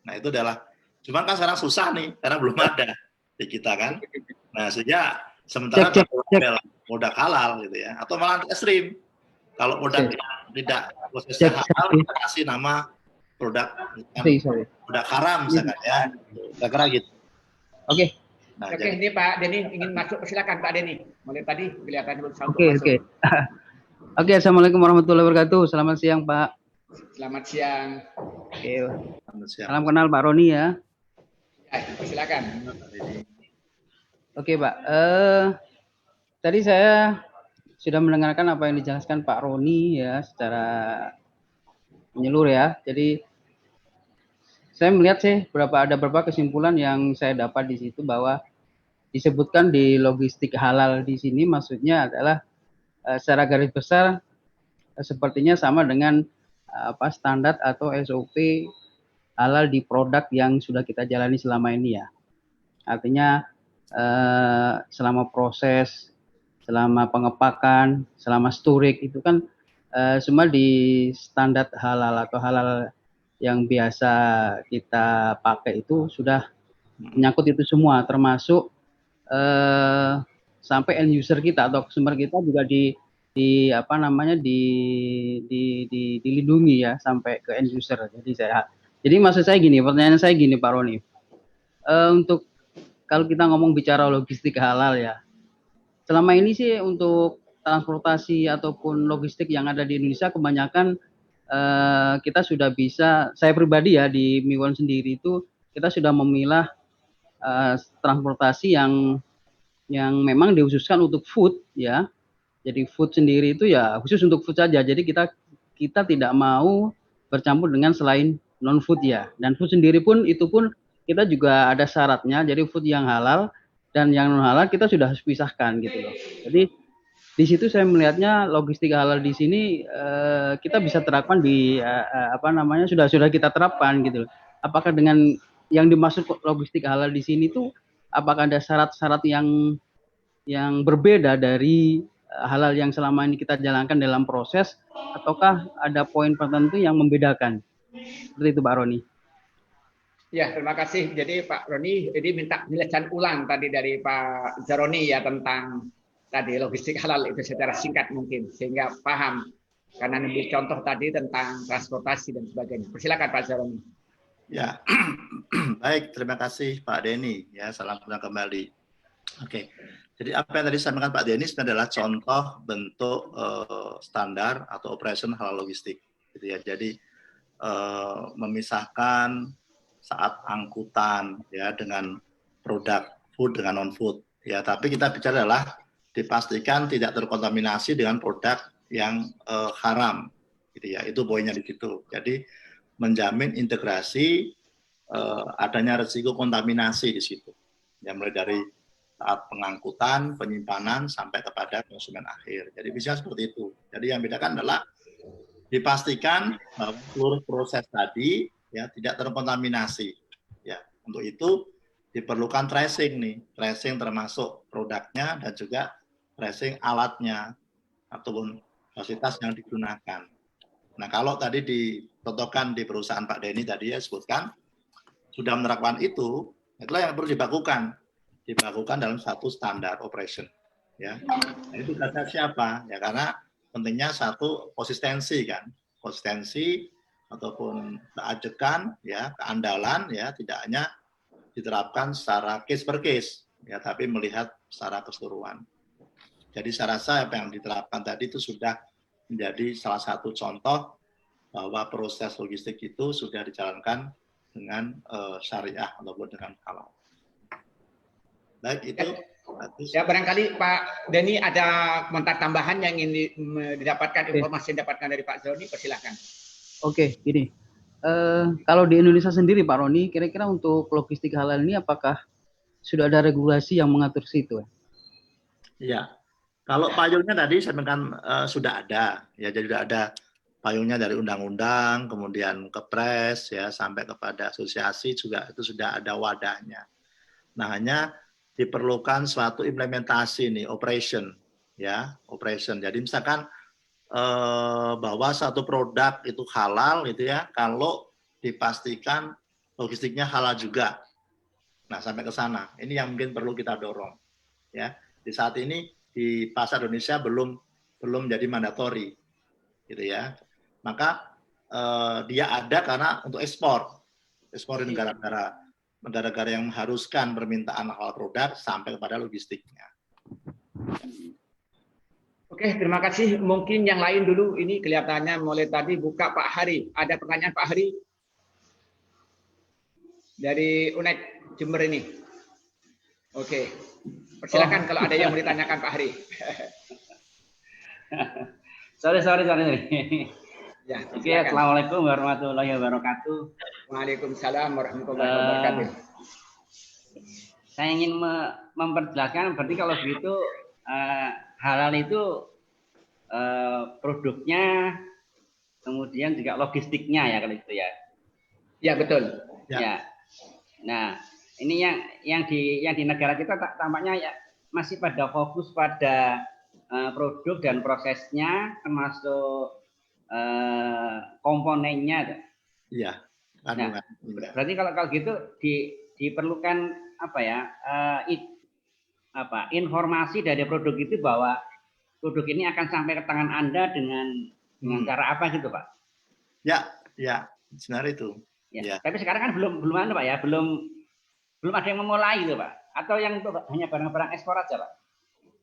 Nah itu adalah, cuman kan sekarang susah nih, karena belum ada di kita kan. Nah sehingga sementara label produk halal gitu ya, atau malah ekstrim. Kalau produk tidak prosesnya halal, kita kasih nama produk haram misalkan ya. Kira-kira gitu. Oke. Nah, Oke, ini Pak Denny ingin masuk, silakan Pak Denny. Mulai tadi kelihatan dulu. Oke. Oke, assalamualaikum warahmatullahi wabarakatuh. Selamat siang Pak. Selamat siang. Oke. Salam kenal Pak Roni ya. Silakan. Oke Pak. Tadi saya sudah mendengarkan apa yang dijelaskan Pak Roni ya secara menyeluruh ya. Jadi saya melihat ada beberapa kesimpulan yang saya dapat di situ bahwa disebutkan di logistik halal di sini maksudnya adalah secara garis besar sepertinya sama dengan standar atau SOP halal di produk yang sudah kita jalani selama ini ya. Artinya selama proses, selama pengepakan, selama storage itu kan semua di standar halal atau halal yang biasa kita pakai itu sudah menyangkut itu semua, termasuk sampai end user kita atau customer kita juga dilindungi ya sampai ke end user. Jadi maksud saya gini, pertanyaan saya gini Pak Roni, untuk kalau kita ngomong bicara logistik halal ya, selama ini sih untuk transportasi ataupun logistik yang ada di Indonesia kebanyakan kita sudah bisa, saya pribadi ya di Miwon sendiri itu kita sudah memilah transportasi yang memang dikhususkan untuk food ya. Jadi food sendiri itu ya khusus untuk food saja. Jadi kita tidak mau bercampur dengan selain non food ya. Dan food sendiri pun itu pun kita juga ada syaratnya. Jadi food yang halal dan yang non halal kita sudah harus pisahkan gitu loh. Jadi di situ saya melihatnya logistik halal di sini kita bisa terapkan di sudah kita terapkan gitu. Apakah dengan yang dimaksud logistik halal di sini tuh apakah ada syarat-syarat yang berbeda dari halal yang selama ini kita jalankan dalam proses ataukah ada poin tertentu yang membedakan? Seperti itu Pak Roni. Ya, terima kasih. Jadi Pak Roni jadi minta penjelasan ulang tadi dari Pak Zaroni ya tentang tadi logistik halal itu secara singkat mungkin sehingga paham karena ambil contoh tadi tentang transportasi dan sebagainya. Persilakan Pak Zaroni. Ya, baik, terima kasih Pak Denny. Ya, salam kenal kembali. Oke, jadi apa yang tadi disampaikan Pak Denny adalah contoh bentuk standar atau operation halal logistik. Gitu ya. Jadi memisahkan saat angkutan ya dengan produk food dengan non food. Ya, tapi kita bicara adalah dipastikan tidak terkontaminasi dengan produk yang haram, gitu ya. Itu poinnya di situ. Jadi menjamin integrasi adanya risiko kontaminasi di situ. Ya, mulai dari saat pengangkutan, penyimpanan sampai kepada konsumen akhir. Jadi bisa seperti itu. Jadi yang bedakan adalah dipastikan bahwa seluruh proses tadi ya tidak terkontaminasi. Ya, untuk itu diperlukan tracing nih, tracing termasuk produknya dan juga tracing alatnya ataupun fasilitas yang digunakan. Nah, kalau tadi dicontohkan di perusahaan Pak Denny tadi ya sebutkan sudah menerapkan itu, itulah yang perlu dibakukan dalam satu standar operation. Ya, nah, itu kata siapa? Ya karena pentingnya satu konsistensi kan, konsistensi ataupun keajekan, ya keandalan, ya tidak hanya diterapkan secara case per case, ya tapi melihat secara keseluruhan. Jadi saya rasa apa yang diterapkan tadi itu sudah menjadi salah satu contoh bahwa proses logistik itu sudah dijalankan dengan syariah ataupun dengan halal. Baik, itu. Ya barangkali Pak Denny ada komentar tambahan yang ingin didapatkan, informasi yang didapatkan dari Pak Zaroni, persilahkan. Oke, gini. Kalau di Indonesia sendiri, Pak Roni, kira-kira untuk logistik halal ini apakah sudah ada regulasi yang mengatur situ? Ya, kalau payungnya tadi saya bilang sudah ada, ya jadi sudah ada payungnya dari undang-undang, kemudian kepres, ya sampai kepada asosiasi juga itu sudah ada wadahnya. Nah, hanya diperlukan suatu implementasi nih, operation, ya operation. Jadi misalkan bahwa satu produk itu halal, gitu ya, kalau dipastikan logistiknya halal juga. Nah, sampai ke sana, ini yang mungkin perlu kita dorong, ya. Di saat ini di pasar Indonesia belum jadi mandatori, gitu ya. Maka dia ada karena untuk ekspor di negara-negara yang mengharuskan permintaan halal produk sampai kepada logistiknya. Oke, terima kasih. Mungkin yang lain dulu, ini kelihatannya mulai tadi buka Pak Hari. Ada pertanyaan Pak Hari? Dari UNED Jember ini. Oke, persilakan kalau ada yang mau ditanyakan Pak Hari. Sorry. Ya, Oke, assalamualaikum warahmatullahi wabarakatuh. Waalaikumsalam warahmatullahi wabarakatuh. Saya ingin memperjelaskan, berarti kalau begitu halal itu produknya, kemudian juga logistiknya ya kalau itu ya. Ya betul. Ya. Nah, ini yang di negara kita tampaknya ya masih pada fokus pada produk dan prosesnya, termasuk komponennya. Iya. Nah, berarti kalau gitu diperlukan apa ya? Informasi dari produk itu bahwa produk ini akan sampai ke tangan Anda dengan cara apa gitu, Pak? Ya, sebenarnya itu. Ya. Tapi sekarang kan belum ada, Pak ya, belum ada yang memulai itu, Pak. Atau yang itu, Pak, hanya barang-barang ekspor aja, Pak?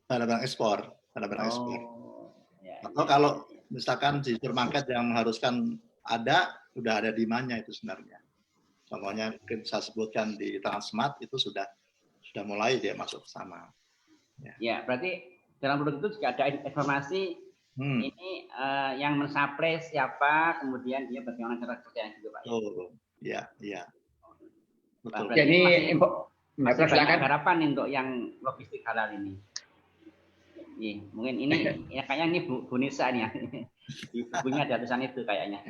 Barang-barang ekspor. Ya. Atau kalau misalkan di supermarket yang mengharuskan sudah ada demand-nya itu sebenarnya. Contohnya mungkin saya sebutkan di Transmart itu sudah mulai dia masuk ke sana. Ya, berarti dalam produk itu juga ada informasi ini yang mensuplai siapa, kemudian dia bagaimana cara kerjanya gitu, Pak. Iya. Betul. Jadi masih banyak harapan untuk yang logistik halal ini. Mungkin ini ya kayaknya ini Bu Nisa nih ya. Di bukunya ada tulisan itu kayaknya.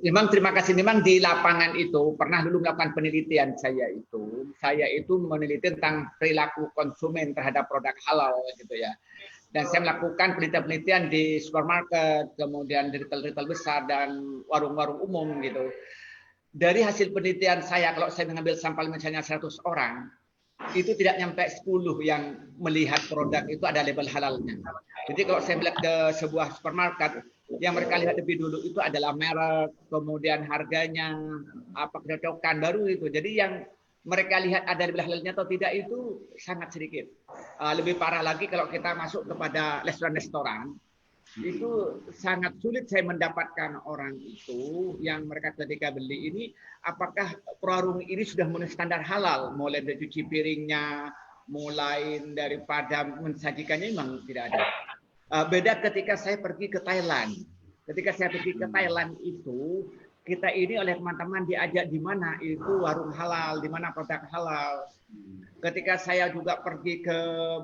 Memang terima kasih. Memang di lapangan itu pernah dulu melakukan penelitian saya itu meneliti tentang perilaku konsumen terhadap produk halal gitu ya. Dan saya melakukan penelitian di supermarket, kemudian di retail besar dan warung-warung umum gitu. Dari hasil penelitian saya, kalau saya mengambil sampel misalnya 100 orang, itu tidak nyampe 10 yang melihat produk itu ada label halalnya. Jadi kalau saya melihat ke sebuah supermarket, yang mereka lihat lebih dulu itu adalah merek, kemudian harganya, apa kecocokan baru itu. Jadi yang mereka lihat ada label halalnya atau tidak itu sangat sedikit. Lebih parah lagi kalau kita masuk kepada restoran-restoran, itu sangat sulit saya mendapatkan orang itu yang mereka ketika beli ini apakah warung ini sudah memenuhi standar halal, mulai dari cuci piringnya, mulai daripada mensajikannya memang tidak ada. Beda ketika saya pergi ke Thailand. Ketika saya pergi ke Thailand itu kita ini oleh teman-teman diajak di mana itu warung halal, di mana produk halal. Ketika saya juga pergi ke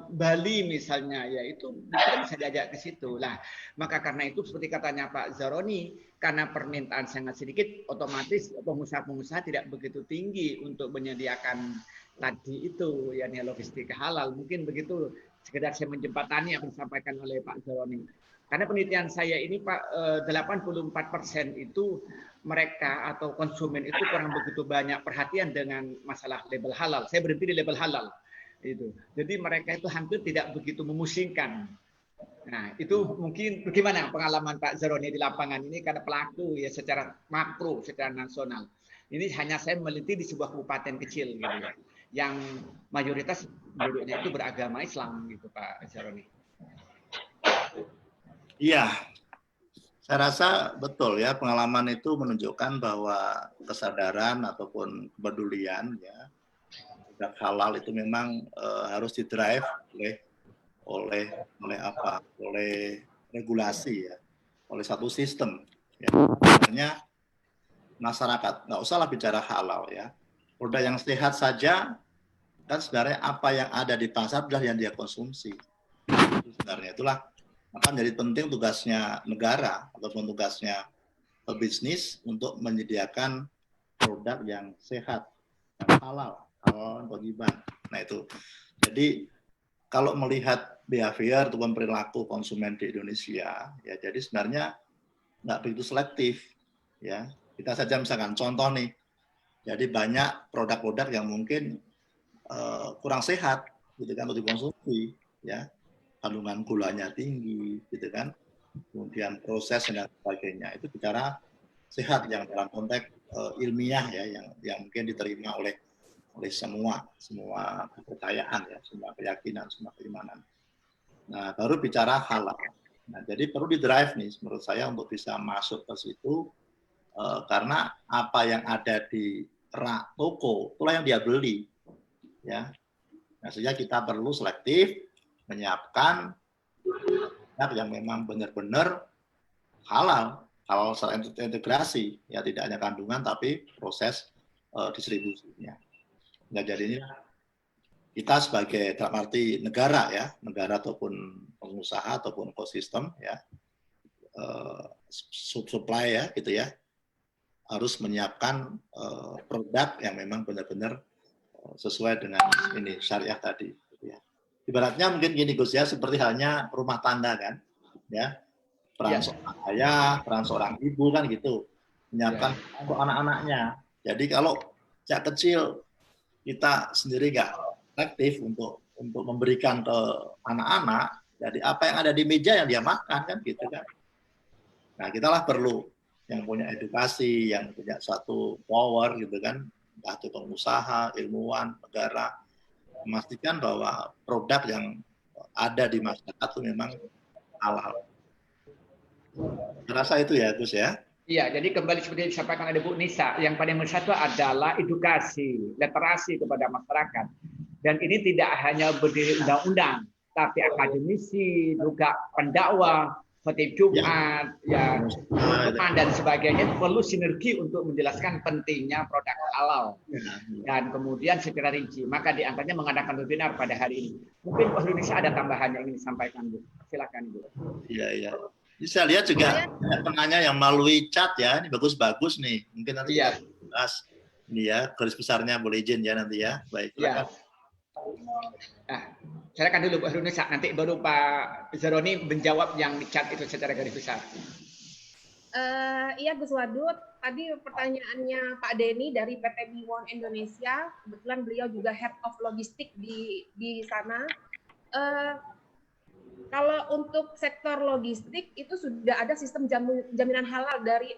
Bali misalnya, ya itu bisa diajak ke situ. Lah, maka karena itu seperti katanya Pak Zaroni, karena permintaan sangat sedikit, otomatis pengusaha-pengusaha tidak begitu tinggi untuk menyediakan tadi itu, yakni logistik halal. Mungkin begitu. Sekedar saya menjembatani yang disampaikan oleh Pak Zaroni. Karena penelitian saya ini Pak, 84% itu mereka atau konsumen itu kurang begitu banyak perhatian dengan masalah label halal. Saya berhenti di label halal. Itu. Jadi mereka itu hampir tidak begitu memusingkan. Nah, itu mungkin bagaimana pengalaman Pak Zaroni di lapangan ini karena pelaku ya secara makro, secara nasional. Ini hanya saya meneliti di sebuah kabupaten kecil gitu ya. Yang mayoritas penduduknya itu beragama Islam gitu Pak Zaroni. Iya, saya rasa betul ya, pengalaman itu menunjukkan bahwa kesadaran ataupun kepedulian ya produk halal itu memang harus didrive oleh regulasi ya. oleh satu sistem. Ya. Sebenarnya masyarakat nggak usahlah bicara halal ya. Produk yang sehat saja kan sebenarnya apa yang ada di pasar adalah yang dia konsumsi. Sebenarnya itulah maka menjadi penting tugasnya negara ataupun tugasnya pebisnis untuk menyediakan produk yang sehat, yang halal toyiban. Nah itu. Jadi kalau melihat behavior ataupun perilaku konsumen di Indonesia, ya jadi sebenarnya nggak begitu selektif, ya. Kita saja misalkan contoh nih, jadi banyak produk-produk yang mungkin kurang sehat, gitu kan, untuk dikonsumsi, ya, kandungan gulanya tinggi, gitu kan, kemudian proses dan sebagainya itu bicara sehat yang dalam konteks ilmiah ya, yang mungkin diterima oleh semua kepercayaan ya, semua keyakinan, semua keimanan. Nah, baru bicara halal. Nah, jadi perlu di-drive nih menurut saya untuk bisa masuk ke situ karena apa yang ada di rak toko itulah yang dia beli. Ya. Nah, sehingga kita perlu selektif menyiapkan produk yang memang benar-benar halal secara integrasi ya, tidak hanya kandungan tapi proses distribusinya. Nah, jadi ini kita sebagai dalam arti negara ya, negara ataupun pengusaha ataupun ekosistem ya, supply ya gitu ya, harus menyiapkan produk yang memang benar-benar sesuai dengan ini syariah tadi. Gitu ya. Ibaratnya mungkin gini Gus ya, seperti halnya rumah tangga kan, ya peran seorang ayah, peran seorang ibu kan gitu, menyiapkan untuk anak-anaknya. Jadi kalau sejak kecil kita sendiri nggak aktif untuk memberikan ke anak-anak, jadi apa yang ada di meja yang dia makan kan gitu kan. Nah kita lah perlu yang punya edukasi, yang punya suatu power gitu kan, entah itu pengusaha, ilmuwan, negara, memastikan bahwa produk yang ada di masyarakat itu memang halal. Rasa itu ya Gus ya. Iya, jadi kembali seperti yang disampaikan oleh Bu Nisa, yang paling nomor satu adalah edukasi, literasi kepada masyarakat. Dan ini tidak hanya berdiri undang-undang, tapi akademisi, juga pendakwah, khotib Jumat, ya, dan sebagainya perlu sinergi untuk menjelaskan pentingnya produk halal. Dan kemudian secara rinci, maka diantaranya mengadakan webinar pada hari ini. Mungkin Pak Indonesia ada tambahan yang ingin disampaikan, Bu. Silakan, Bu. Iya, iya. Bisa lihat juga penanya yang melalui chat ya, ini bagus-bagus nih. Mungkin nanti bahas ini ya, garis besarnya boleh izin ya nanti ya. Baik, silakan. Nah, silakan dulu Pak Indonesia, nanti baru Pak Zaroni menjawab yang di chat itu secara garis besar. Iya Gus Wadud, tadi pertanyaannya Pak Denny dari PT Biwon Indonesia, kebetulan beliau juga Head of Logistik di sana. Kalau untuk sektor logistik itu sudah ada sistem jaminan halal dari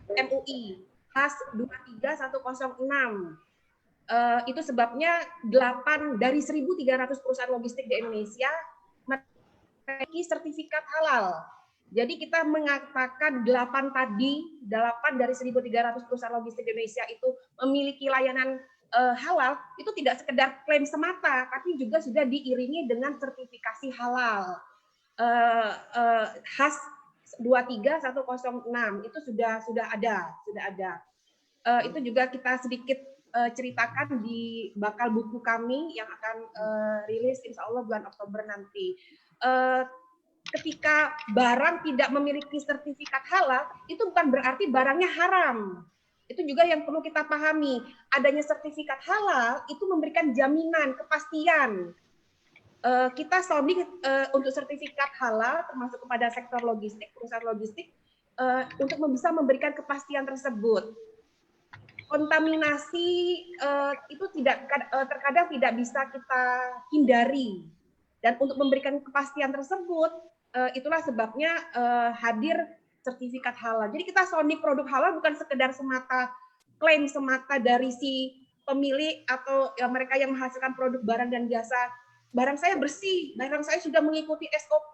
MUI KAS 23106. Itu sebabnya 8 dari 1.300 perusahaan logistik di Indonesia memiliki sertifikat halal. Jadi kita mengatakan 8 dari 1.300 perusahaan logistik di Indonesia itu memiliki layanan halal, itu tidak sekedar klaim semata, tapi juga sudah diiringi dengan sertifikasi halal. KAS 23106 itu sudah ada. Itu juga kita sedikit ceritakan di bakal buku kami yang akan rilis insya Allah bulan Oktober nanti. Ketika barang tidak memiliki sertifikat halal, itu bukan berarti barangnya haram. Itu juga yang perlu kita pahami. Adanya sertifikat halal itu memberikan jaminan, kepastian. Kita sounding untuk sertifikat halal, termasuk kepada sektor logistik, perusahaan logistik, untuk bisa memberikan kepastian tersebut. Kontaminasi itu terkadang tidak bisa kita hindari. Dan untuk memberikan kepastian tersebut, itulah sebabnya hadir sertifikat halal. Jadi kita sounding produk halal bukan sekedar semata klaim semata dari si pemilik atau ya, mereka yang menghasilkan produk barang dan jasa. Barang saya bersih, barang saya sudah mengikuti SOP.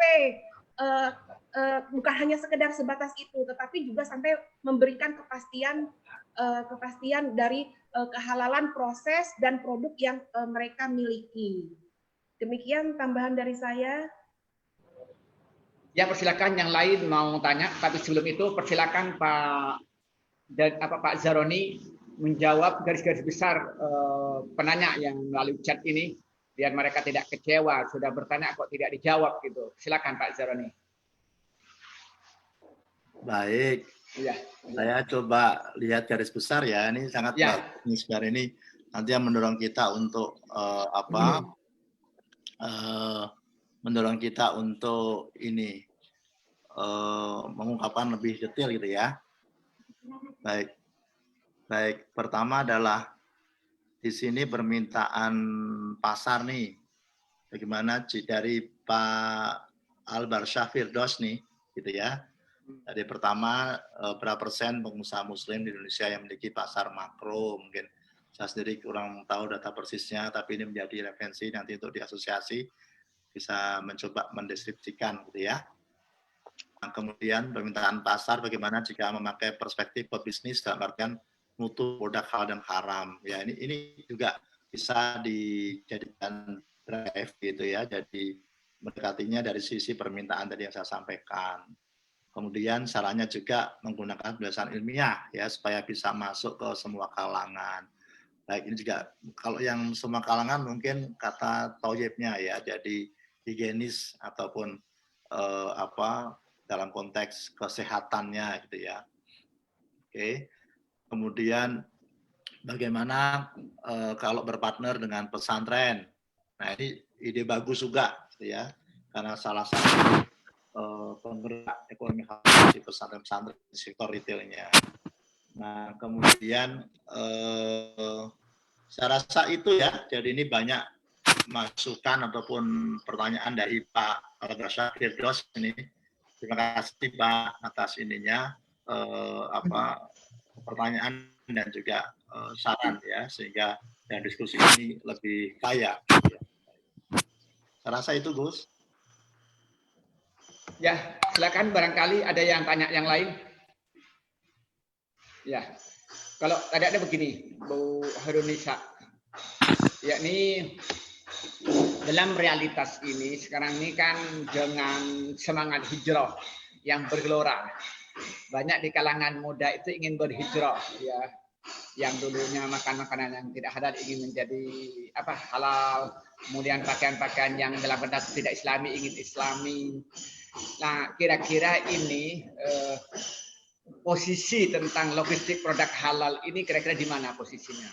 Bukan hanya sekedar sebatas itu, tetapi juga sampai memberikan kepastian dari kehalalan proses dan produk yang mereka miliki. Demikian tambahan dari saya. Ya, persilakan yang lain mau tanya, tapi sebelum itu persilakan Pak Zaroni menjawab garis-garis besar penanya yang melalui chat ini, biar mereka tidak kecewa sudah bertanya kok tidak dijawab gitu. Silakan Pak Zaroni. Baik, Ya. saya coba lihat garis besar ya. Ini sangat bagus sebenarnya, ini nanti yang mendorong kita untuk mendorong kita untuk ini mengungkapkan lebih detail gitu ya. Baik. Pertama adalah di sini permintaan pasar nih. Bagaimana dari Pak Albarsyah Firdaus nih, gitu ya. Jadi pertama, berapa persen pengusaha muslim di Indonesia yang memiliki pasar makro? Mungkin saya sendiri kurang tahu data persisnya, tapi ini menjadi referensi nanti untuk di asosiasi bisa mencoba mendistribusikan gitu ya. Nah, kemudian permintaan pasar bagaimana jika memakai perspektif pebisnis dalam artian mutu produk halal dan haram. Ya, ini juga bisa dijadikan drive gitu ya. Jadi mendekatinya dari sisi permintaan tadi yang saya sampaikan. Kemudian sarannya juga menggunakan berdasarkan ilmiah ya supaya bisa masuk ke semua kalangan. Baik, ini juga kalau yang semua kalangan mungkin kata Thoyibnya ya, jadi higienis ataupun dalam konteks kesehatannya gitu ya. Oke. Kemudian bagaimana kalau berpartner dengan pesantren? Nah, ini ide bagus juga gitu ya. Karena salah satu penggerak ekonomi halal di pesantren-pesantren di sektor retailnya. Nah, kemudian saya rasa itu ya. Jadi ini banyak masukan ataupun pertanyaan dari Pak Albarsyah Firdaus ini. Terima kasih Pak atas ininya pertanyaan dan juga saran ya, sehingga dan diskusi ini lebih kaya. Saya rasa itu Gus. Ya, silakan barangkali ada yang tanya yang lain. Ya, kalau ada begini, Bu Harunisa, yakni dalam realitas ini sekarang ini kan dengan semangat hijrah yang bergelora, banyak di kalangan muda itu ingin berhijrah ya, yang dulunya makan makanan yang tidak halal ingin menjadi halal, kemudian pakaian-pakaian yang dalam bentuk tidak islami ingin islami. Nah, kira-kira ini posisi tentang logistik produk halal ini kira-kira di mana posisinya?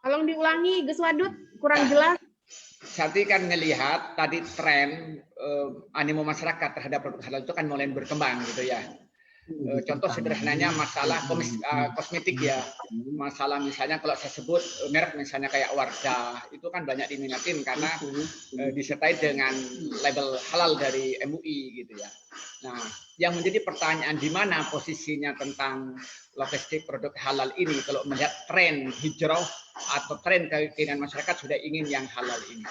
Tolong diulangi, Gus Wadud, kurang jelas. Saya kan ngelihat tadi tren animo masyarakat terhadap produk halal itu kan mulai berkembang gitu ya. Contoh sederhananya masalah kosmetik ya, masalah misalnya kalau saya sebut merek misalnya kayak Wardah itu kan banyak diminatin karena disertai dengan label halal dari MUI gitu ya. Nah, yang menjadi pertanyaan di mana posisinya tentang logistik produk halal ini kalau melihat tren hijrah atau tren keinginan masyarakat sudah ingin yang halal ini.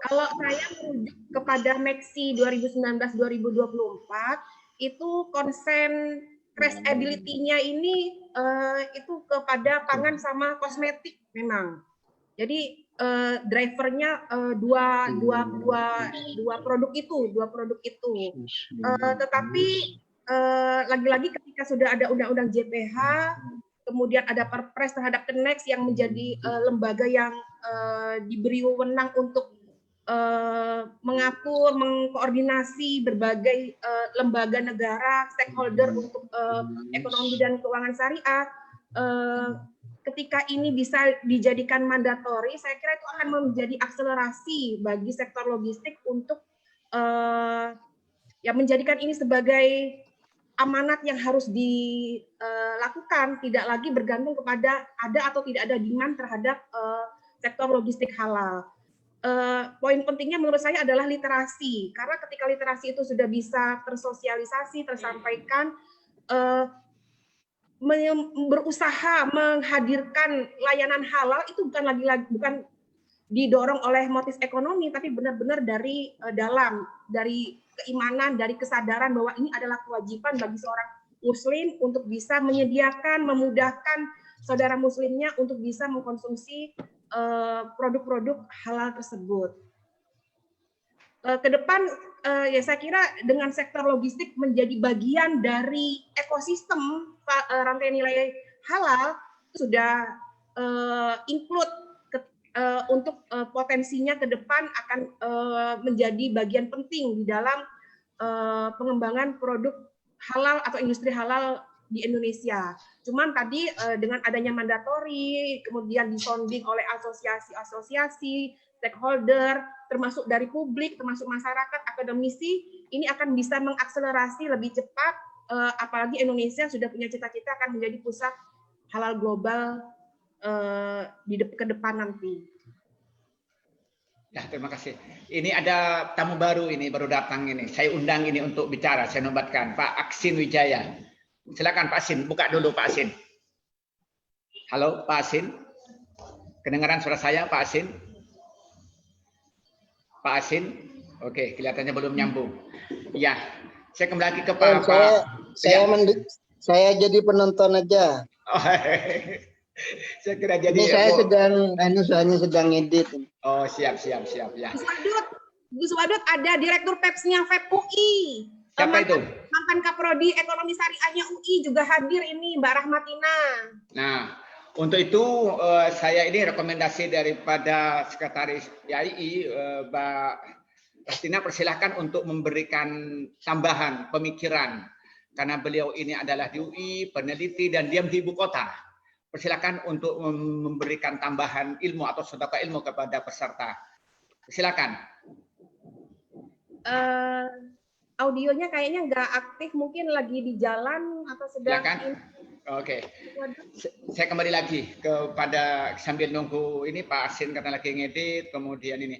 Kalau saya merujuk kepada MEXI 2019-2024 itu konsen traceability-nya ini itu kepada pangan sama kosmetik memang. Jadi drivernya dua produk itu. Tetapi lagi-lagi ketika sudah ada undang-undang JPH, kemudian ada Perpres terhadap Kenex yang menjadi lembaga yang diberi wewenang untuk mengatur, mengkoordinasi berbagai lembaga negara, stakeholder untuk ekonomi dan keuangan syariah. Ketika ini bisa dijadikan mandatori, saya kira itu akan menjadi akselerasi bagi sektor logistik untuk ya menjadikan ini sebagai amanat yang harus dilakukan, tidak lagi bergantung kepada ada atau tidak ada demand terhadap sektor logistik halal. Poin pentingnya menurut saya adalah literasi, karena ketika literasi itu sudah bisa tersosialisasi, tersampaikan, berusaha menghadirkan layanan halal itu bukan didorong oleh motif ekonomi, tapi benar-benar dari dalam, dari keimanan, dari kesadaran bahwa ini adalah kewajiban bagi seorang muslim untuk bisa menyediakan, memudahkan saudara muslimnya untuk bisa mengkonsumsi produk-produk halal tersebut. ke depan ya saya kira dengan sektor logistik menjadi bagian dari ekosistem rantai nilai halal sudah include untuk potensinya ke depan akan menjadi bagian penting di dalam pengembangan produk halal atau industri halal di Indonesia. Cuman tadi dengan adanya mandatori, kemudian disonding oleh asosiasi-asosiasi, stakeholder, termasuk dari publik, termasuk masyarakat, akademisi, ini akan bisa mengakselerasi lebih cepat, apalagi Indonesia sudah punya cita-cita akan menjadi pusat halal global ke depan nanti. Ya, terima kasih. Ini ada tamu baru ini, baru datang ini. Saya undang ini untuk bicara, saya nobatkan Pak Aksin Wijaya. Silakan Pak Asin, buka dulu Pak Asin. Halo Pak Asin, kedengaran suara saya Pak Asin? Pak Asin, oke, kelihatannya belum nyambung. Ya, saya kembali lagi ke Pak. Saya jadi penonton aja. Oh, saya kira jadi. Ini saya sedang edit. Oh, siap ya. Gus Wadud ada Direktur PEPS-nya FEP UI. Siapa itu? Mantan Kaprodi Ekonomi Syariahnya UI juga hadir ini, Mbak Rahmatina. Nah, untuk itu saya ini rekomendasi daripada Sekretaris YAI, Mbak Rastina, persilahkan untuk memberikan tambahan pemikiran. Karena beliau ini adalah di UI, peneliti, dan diam di ibu kota. Persilahkan untuk memberikan tambahan ilmu atau sedekah ilmu kepada peserta. Silakan. Audionya kayaknya nggak aktif, mungkin lagi di jalan atau sedang. Oke. Saya kembali lagi kepada sambil nunggu ini Pak Asin karena lagi ngedit, kemudian ini.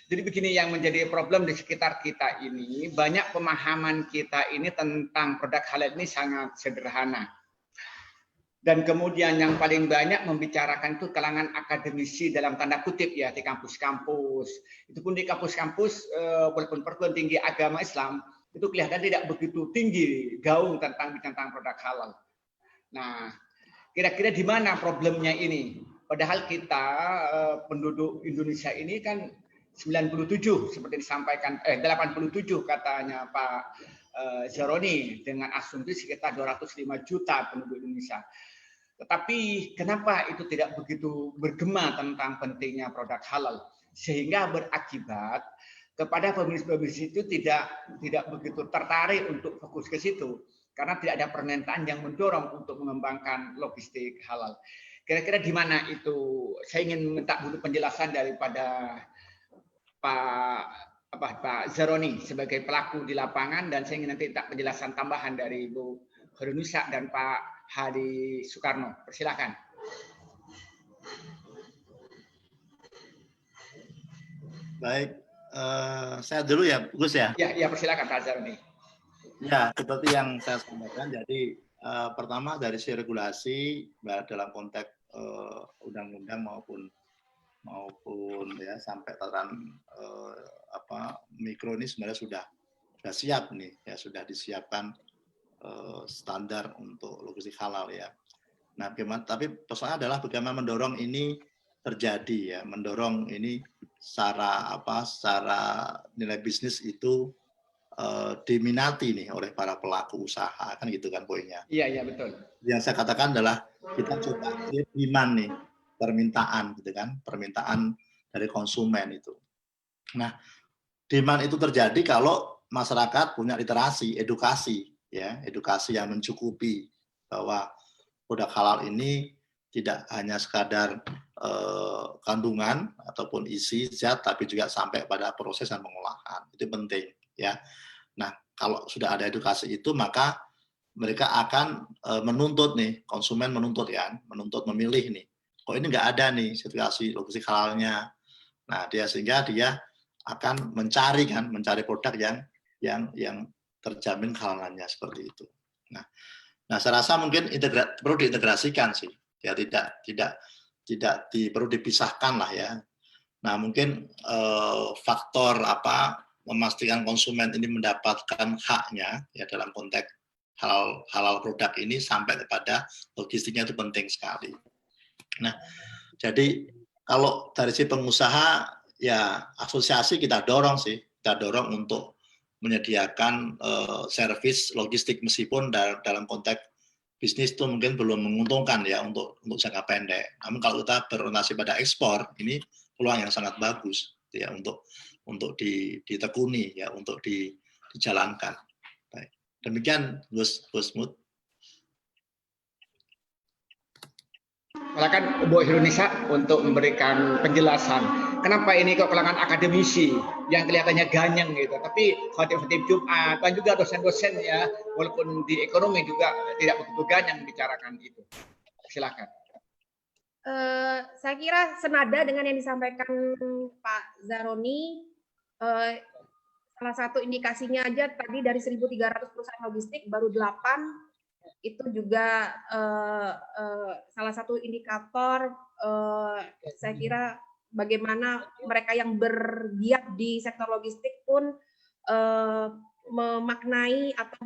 Jadi begini yang menjadi problem di sekitar kita ini, banyak pemahaman kita ini tentang produk halal ini sangat sederhana. Dan kemudian yang paling banyak membicarakan itu kalangan akademisi dalam tanda kutip ya di kampus-kampus. Itu pun di kampus-kampus walaupun perguruan tinggi agama Islam itu kelihatan tidak begitu tinggi gaung tentang produk halal. Nah, kira-kira di mana problemnya ini? Padahal kita penduduk Indonesia ini kan 97 seperti disampaikan 87 katanya Pak Zaroni dengan asumsi sekitar 205 juta penduduk Indonesia. Tetapi kenapa itu tidak begitu bergema tentang pentingnya produk halal sehingga berakibat kepada pebisnis itu tidak begitu tertarik untuk fokus ke situ karena tidak ada permintaan yang mendorong untuk mengembangkan logistik halal. Kira-kira di mana itu? Saya ingin minta dulu penjelasan daripada Pak Zaroni sebagai pelaku di lapangan dan saya ingin nanti minta penjelasan tambahan dari Ibu Horunusa dan Pak Hadi Soekarno. Persilakan. Baik, saya dulu ya, Gus ya. Ya, persilakan Pak Zaroni. Ya, seperti yang saya sampaikan. Jadi pertama dari sisi regulasi dalam konteks undang-undang maupun ya sampai tataran mikro ini sebenarnya sudah siap nih ya, sudah disiapkan standar untuk logistik halal ya. Nah, tapi persoalannya adalah bagaimana mendorong ini terjadi ya, mendorong ini secara nilai bisnis itu diminati nih oleh para pelaku usaha kan gitu kan poinnya. Iya betul. Yang saya katakan adalah kita coba demand nih, permintaan gitu kan, permintaan dari konsumen itu. Nah, demand itu terjadi kalau masyarakat punya literasi, edukasi yang mencukupi bahwa produk halal ini tidak hanya sekadar kandungan ataupun isi zat, tapi juga sampai pada proses dan pengolahan. Itu penting ya. Nah, kalau sudah ada edukasi itu, maka mereka akan menuntut nih, konsumen menuntut memilih nih. Kok ini nggak ada nih sertifikasi logistik halalnya. Nah, sehingga dia akan mencari produk yang terjamin kehalalannya seperti itu. Nah, saya rasa mungkin perlu diintegrasikan sih, ya tidak perlu dipisahkan lah ya. Nah, mungkin faktor memastikan konsumen ini mendapatkan haknya ya dalam konteks halal produk ini sampai kepada logistiknya itu penting sekali. Nah, jadi kalau dari si pengusaha ya asosiasi kita dorong sih kita dorong untuk menyediakan servis logistik, meskipun dalam konteks bisnis itu mungkin belum menguntungkan ya untuk jangka pendek. Namun kalau kita berorientasi pada ekspor, ini peluang yang sangat bagus ya untuk ditekuni ya, untuk dijalankan. Baik. Demikian Gus Mut. Silakan Bu Indonesia untuk memberikan penjelasan. Kenapa ini kok kalangan akademisi yang kelihatannya ganyang gitu, tapi khotib-khotib Jumat dan juga dosen-dosen ya, walaupun di ekonomi juga tidak begitu ganyang bicarakan itu. Silakan. Saya kira senada dengan yang disampaikan Pak Zaroni. Salah satu indikasinya aja tadi dari 1.300 perusahaan logistik baru 8 itu juga salah satu indikator saya kira bagaimana mereka yang bergiat di sektor logistik pun memaknai atau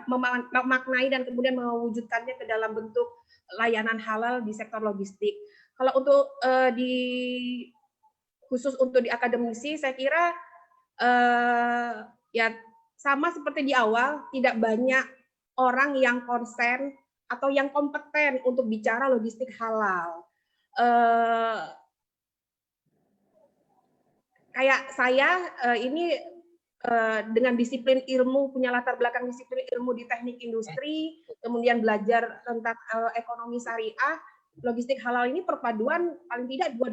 memaknai dan kemudian mewujudkannya ke dalam bentuk layanan halal di sektor logistik. Kalau untuk khusus untuk di akademisi, saya kira ya sama seperti di awal, tidak banyak orang yang konsen atau yang kompeten untuk bicara logistik halal. Kayak saya ini dengan disiplin ilmu, punya latar belakang disiplin ilmu di teknik industri, kemudian belajar tentang ekonomi syariah, logistik halal ini perpaduan paling tidak dua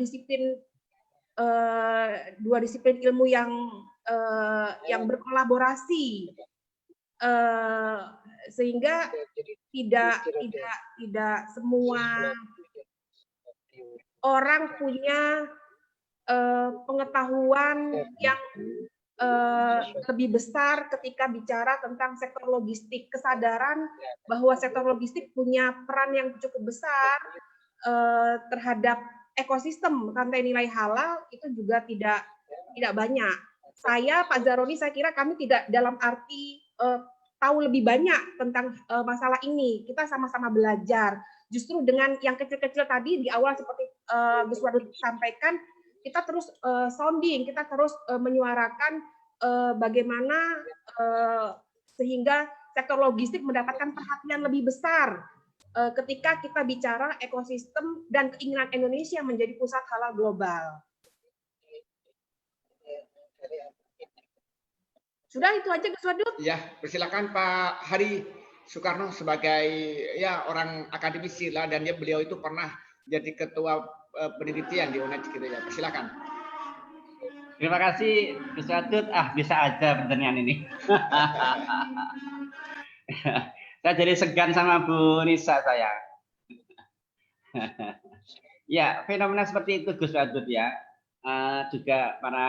disiplin ilmu yang berkolaborasi, sehingga tidak semua orang punya pengetahuan yang lebih besar ketika bicara tentang sektor logistik. Kesadaran bahwa sektor logistik punya peran yang cukup besar terhadap ekosistem rantai nilai halal itu juga tidak banyak. Saya, Pak Zaroni, saya kira kami tidak dalam arti tahu lebih banyak tentang masalah ini. Kita sama-sama belajar. Justru dengan yang kecil-kecil tadi di awal seperti Gus Wadud sampaikan, kita terus sounding, kita terus menyuarakan bagaimana sehingga sektor logistik mendapatkan perhatian lebih besar ketika kita bicara ekosistem dan keinginan Indonesia menjadi pusat halal global. Sudah itu aja Gus Wadud? Ya, persilakan Pak Hari Soekarno sebagai ya orang akademisi lah, dan beliau itu pernah jadi ketua penelitian di UNED gitu ya. Persilakan. Terima kasih Gus Wadud. Bisa aja pertanyaan ini. Saya jadi segan sama Bu Nisa saya. Ya, fenomena seperti itu Gus Wadud ya. Juga para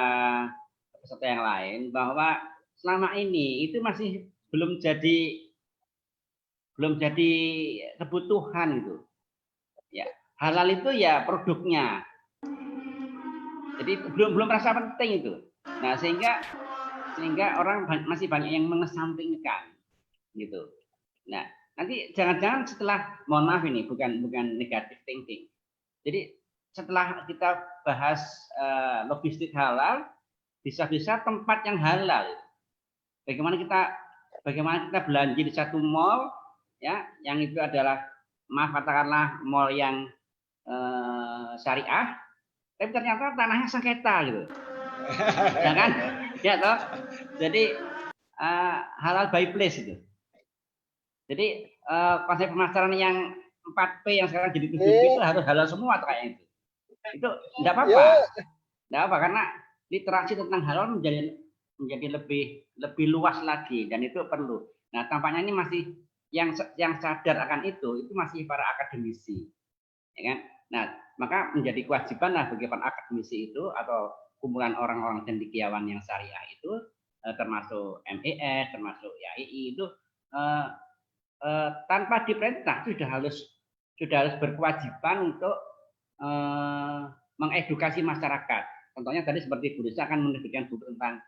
peserta yang lain, bahwa selama ini itu masih belum jadi kebutuhan itu. Ya, halal itu ya produknya. Jadi belum merasa penting itu. Nah, sehingga orang masih banyak yang mengesampingkan gitu. Nah, nanti jangan-jangan setelah, mohon maaf ini bukan negative thinking. Jadi setelah kita bahas logistik halal, bisa-bisa tempat yang halal. Bagaimana kita belanja di satu mall, ya, yang itu adalah, maaf katakanlah mall yang syariah, tapi ternyata tanahnya sengketa gitu, ya kan? Ya toh. Jadi halal by place itu. Jadi konsep pemasaran yang 4P yang sekarang jadi 7P itu harus halal semua kayaknya itu. Itu enggak apa-apa. Enggak apa, karena literasi tentang halal menjadi lebih luas lagi, dan itu perlu. Nah, tampaknya ini masih yang sadar akan itu masih para akademisi, ya kan? Nah, maka menjadi kewajiban lah bagi para akademisi itu atau kumpulan orang-orang cendekiawan yang syariah itu, termasuk MES, termasuk YAII itu, tanpa diperintah sudah harus berkewajiban untuk mengedukasi masyarakat. Contohnya tadi seperti Bu Nisa akan menerbitkan buku tentang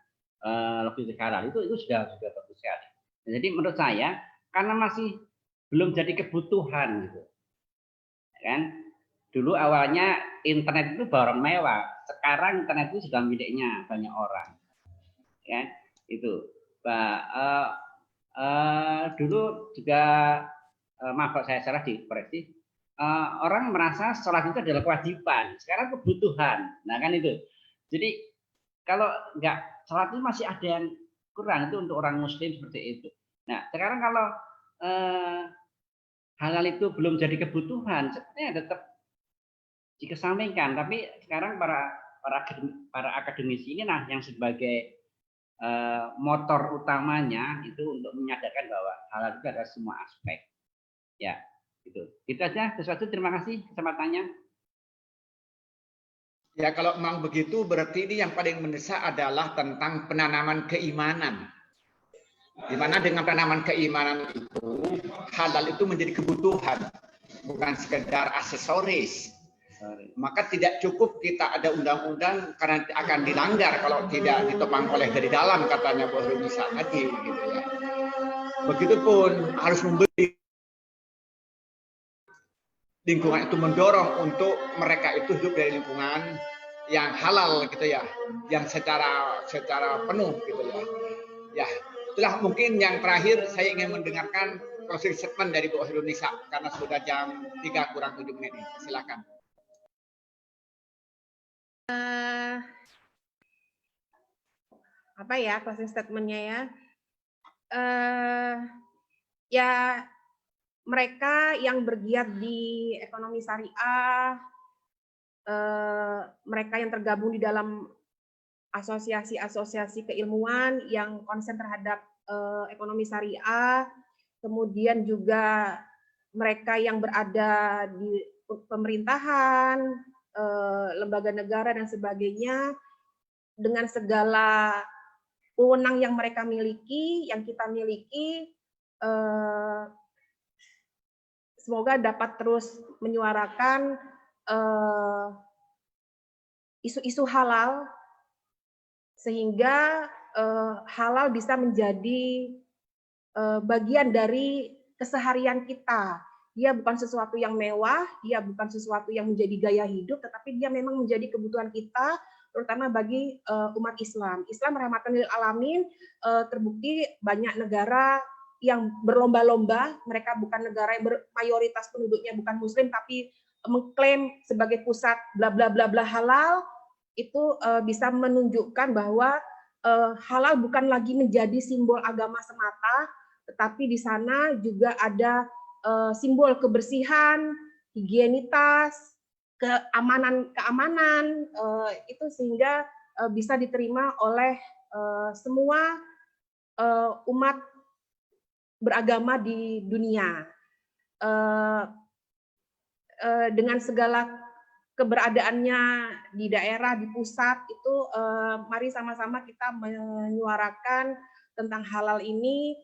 logistik halal, itu sudah bagus sekali. Jadi menurut saya karena masih belum jadi kebutuhan gitu, kan? Dulu awalnya internet itu barang mewah, sekarang internet itu sudah miliknya banyak orang. Ya, itu. Dulu juga maaf kalau saya salah dikoreksi. Orang merasa sholat itu adalah kewajiban, sekarang kebutuhan. Nah kan itu. Jadi kalau nggak sholat itu masih ada yang kurang, itu untuk orang Muslim seperti itu. Nah sekarang kalau halal itu belum jadi kebutuhan, sebenarnya tetap dikesampingkan. Tapi sekarang para akademisi ini nah yang sebagai motor utamanya itu untuk menyadarkan bahwa halal itu adalah semua aspek. Ya, itu aja. Sesuatu. Terima kasih kesempatannya. Ya, kalau memang begitu berarti ini yang paling mendesak adalah tentang penanaman keimanan. Di mana dengan penanaman keimanan itu halal itu menjadi kebutuhan, bukan sekedar aksesoris. Maka tidak cukup kita ada undang-undang karena akan dilanggar kalau tidak ditopang oleh dari dalam, katanya Bu Nisa tadi, gitu ya. Begitupun harus memberi lingkungan itu mendorong untuk mereka itu hidup dari lingkungan yang halal, gitu ya, yang secara penuh, gitu ya. Ya, itulah mungkin yang terakhir saya ingin mendengarkan closing statement dari Bu Nisa karena sudah jam 3 kurang 7 menit. Silakan. Apa ya closing statement-nya ya? Ya mereka yang bergiat di ekonomi syariah, mereka yang tergabung di dalam asosiasi-asosiasi keilmuan yang konsen terhadap ekonomi syariah, kemudian juga mereka yang berada di pemerintahan, lembaga negara dan sebagainya, dengan segala wewenang yang mereka miliki, yang kita miliki, semoga dapat terus menyuarakan isu-isu halal sehingga halal bisa menjadi bagian dari keseharian kita. Dia bukan sesuatu yang mewah, dia bukan sesuatu yang menjadi gaya hidup, tetapi dia memang menjadi kebutuhan kita, terutama bagi umat Islam. Islam rahmatan lil alamin, terbukti banyak negara yang berlomba-lomba, mereka bukan negara yang mayoritas penduduknya bukan Muslim, tapi mengklaim sebagai pusat bla bla bla bla halal, itu bisa menunjukkan bahwa halal bukan lagi menjadi simbol agama semata, tetapi di sana juga ada simbol kebersihan, higienitas, keamanan itu sehingga bisa diterima oleh semua umat beragama di dunia. Dengan segala keberadaannya di daerah, di pusat itu, mari sama-sama kita menyuarakan tentang halal ini.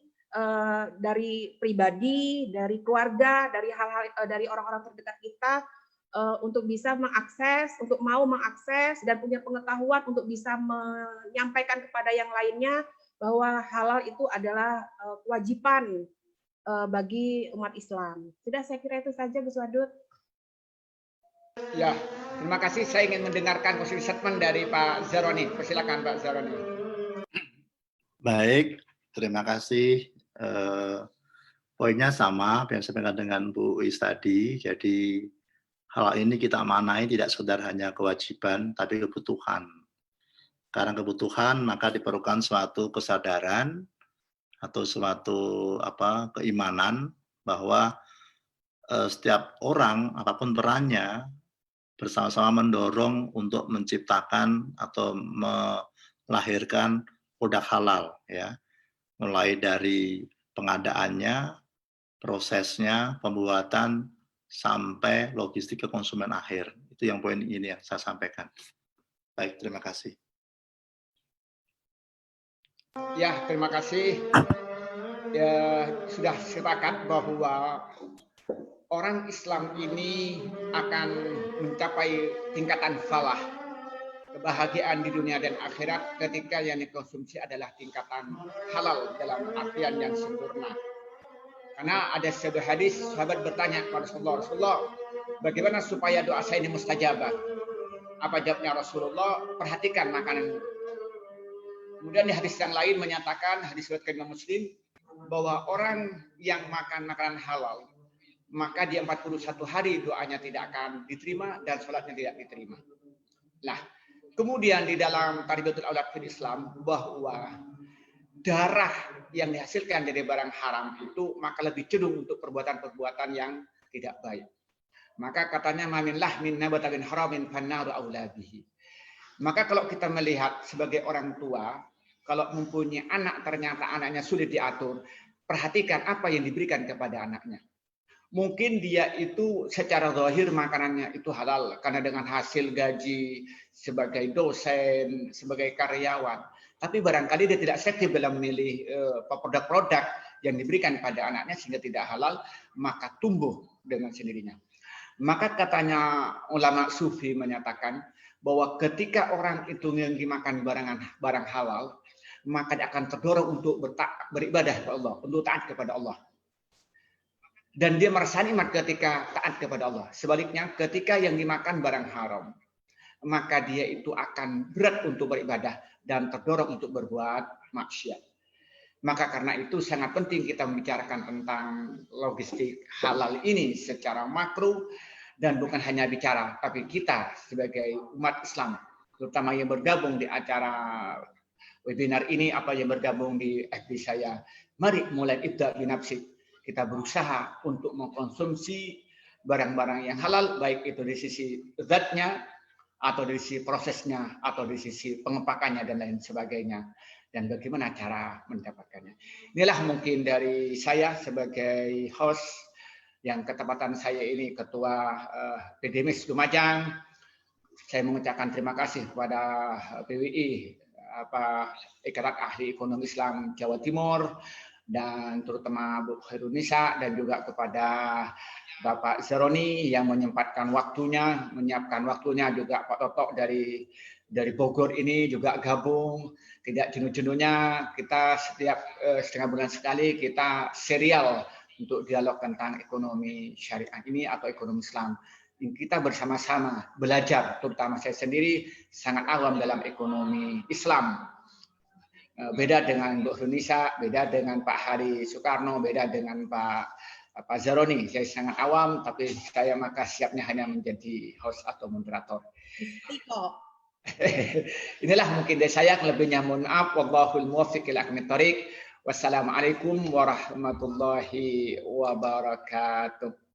Dari pribadi, dari keluarga, dari hal-hal dari orang-orang terdekat kita untuk bisa mengakses, untuk mau mengakses dan punya pengetahuan untuk bisa menyampaikan kepada yang lainnya bahwa halal itu adalah kewajiban bagi umat Islam. Sudah, saya kira itu saja, Gus Wadud. Ya, terima kasih. Saya ingin mendengarkan closing statement dari Pak Zaroni. Persilakan Pak Zaroni. Baik, terima kasih. Poinnya sama yang disampaikan dengan Bu Is tadi. Jadi hal ini kita manai tidak sekedar hanya kewajiban, tapi kebutuhan. Karena kebutuhan maka diperlukan suatu kesadaran atau suatu keimanan bahwa setiap orang apapun perannya bersama-sama mendorong untuk menciptakan atau melahirkan produk halal, ya. Mulai dari pengadaannya, prosesnya, pembuatan, sampai logistik ke konsumen akhir. Itu yang poin ini yang saya sampaikan. Baik, terima kasih. Ya, terima kasih. Ya, sudah sepakat bahwa orang Islam ini akan mencapai tingkatan falah, kebahagiaan di dunia dan akhirat ketika yang dikonsumsi adalah tingkatan halal dalam artian yang sempurna. Karena ada sebuah hadis, sahabat bertanya kepada Rasulullah, bagaimana supaya doa saya ini mustajabah? Apa jawabnya Rasulullah? Perhatikan makanan. Kemudian di hadis yang lain menyatakan, hadis riwayat Imam Muslim, bahwa orang yang makan makanan halal, maka di 41 hari doanya tidak akan diterima dan sholatnya tidak diterima. Nah, kemudian di dalam Tarbiyatul Aulad fil Islam, bahwa darah yang dihasilkan dari barang haram itu maka lebih cenderung untuk perbuatan-perbuatan yang tidak baik. Maka katanya mamin lahmin nabata min haramin fannaru aula bihi. Maka kalau kita melihat sebagai orang tua, kalau mempunyai anak ternyata anaknya sulit diatur, perhatikan apa yang diberikan kepada anaknya. Mungkin dia itu secara zahir makanannya itu halal karena dengan hasil gaji sebagai dosen, sebagai karyawan. Tapi barangkali dia tidak selektif dalam memilih produk-produk yang diberikan pada anaknya sehingga tidak halal, maka tumbuh dengan sendirinya. Maka katanya ulama sufi menyatakan bahwa ketika orang itu makan barang halal, maka dia akan terdorong untuk beribadah kepada Allah, untuk taat kepada Allah. Dan dia merasa nikmat ketika taat kepada Allah. Sebaliknya, ketika yang dimakan barang haram, maka dia itu akan berat untuk beribadah dan terdorong untuk berbuat maksiat. Maka karena itu sangat penting kita membicarakan tentang logistik halal ini secara makro, dan bukan hanya bicara, tapi kita sebagai umat Islam, terutama yang bergabung di acara webinar ini, apa yang bergabung di FB saya, mari mulai ibda' binafsik. Kita berusaha untuk mengkonsumsi barang-barang yang halal, baik itu dari sisi zatnya, atau dari sisi prosesnya, atau dari sisi pengepakannya, dan lain sebagainya. Dan bagaimana cara mendapatkannya. Inilah mungkin dari saya sebagai host, yang ketepatan saya ini Ketua PDMIS Lumajang. Saya mengucapkan terima kasih kepada PWI, Ikatan Ahli Ekonomi Islam Jawa Timur, dan terutama Bu Khairunisa, dan juga kepada Bapak Zaroni yang menyempatkan waktunya, menyiapkan waktunya, juga Pak Toto dari Bogor ini juga gabung, tidak jenuh-jenuhnya. Kita setiap setengah bulan sekali kita serial untuk dialog tentang ekonomi syariah ini atau ekonomi Islam. Kita bersama-sama belajar, terutama saya sendiri sangat awam dalam ekonomi Islam. Beda dengan Bu Indonesia, beda dengan Pak Hari Soekarno, beda dengan Pak Zaroni. Saya sangat awam, tapi saya maka siapnya hanya menjadi host atau moderator. Inilah mungkin dari saya, lebihnya mohon maaf. Wallahul muwaffiq ila aqwamit thoriq. Wassalamualaikum warahmatullahi wabarakatuh.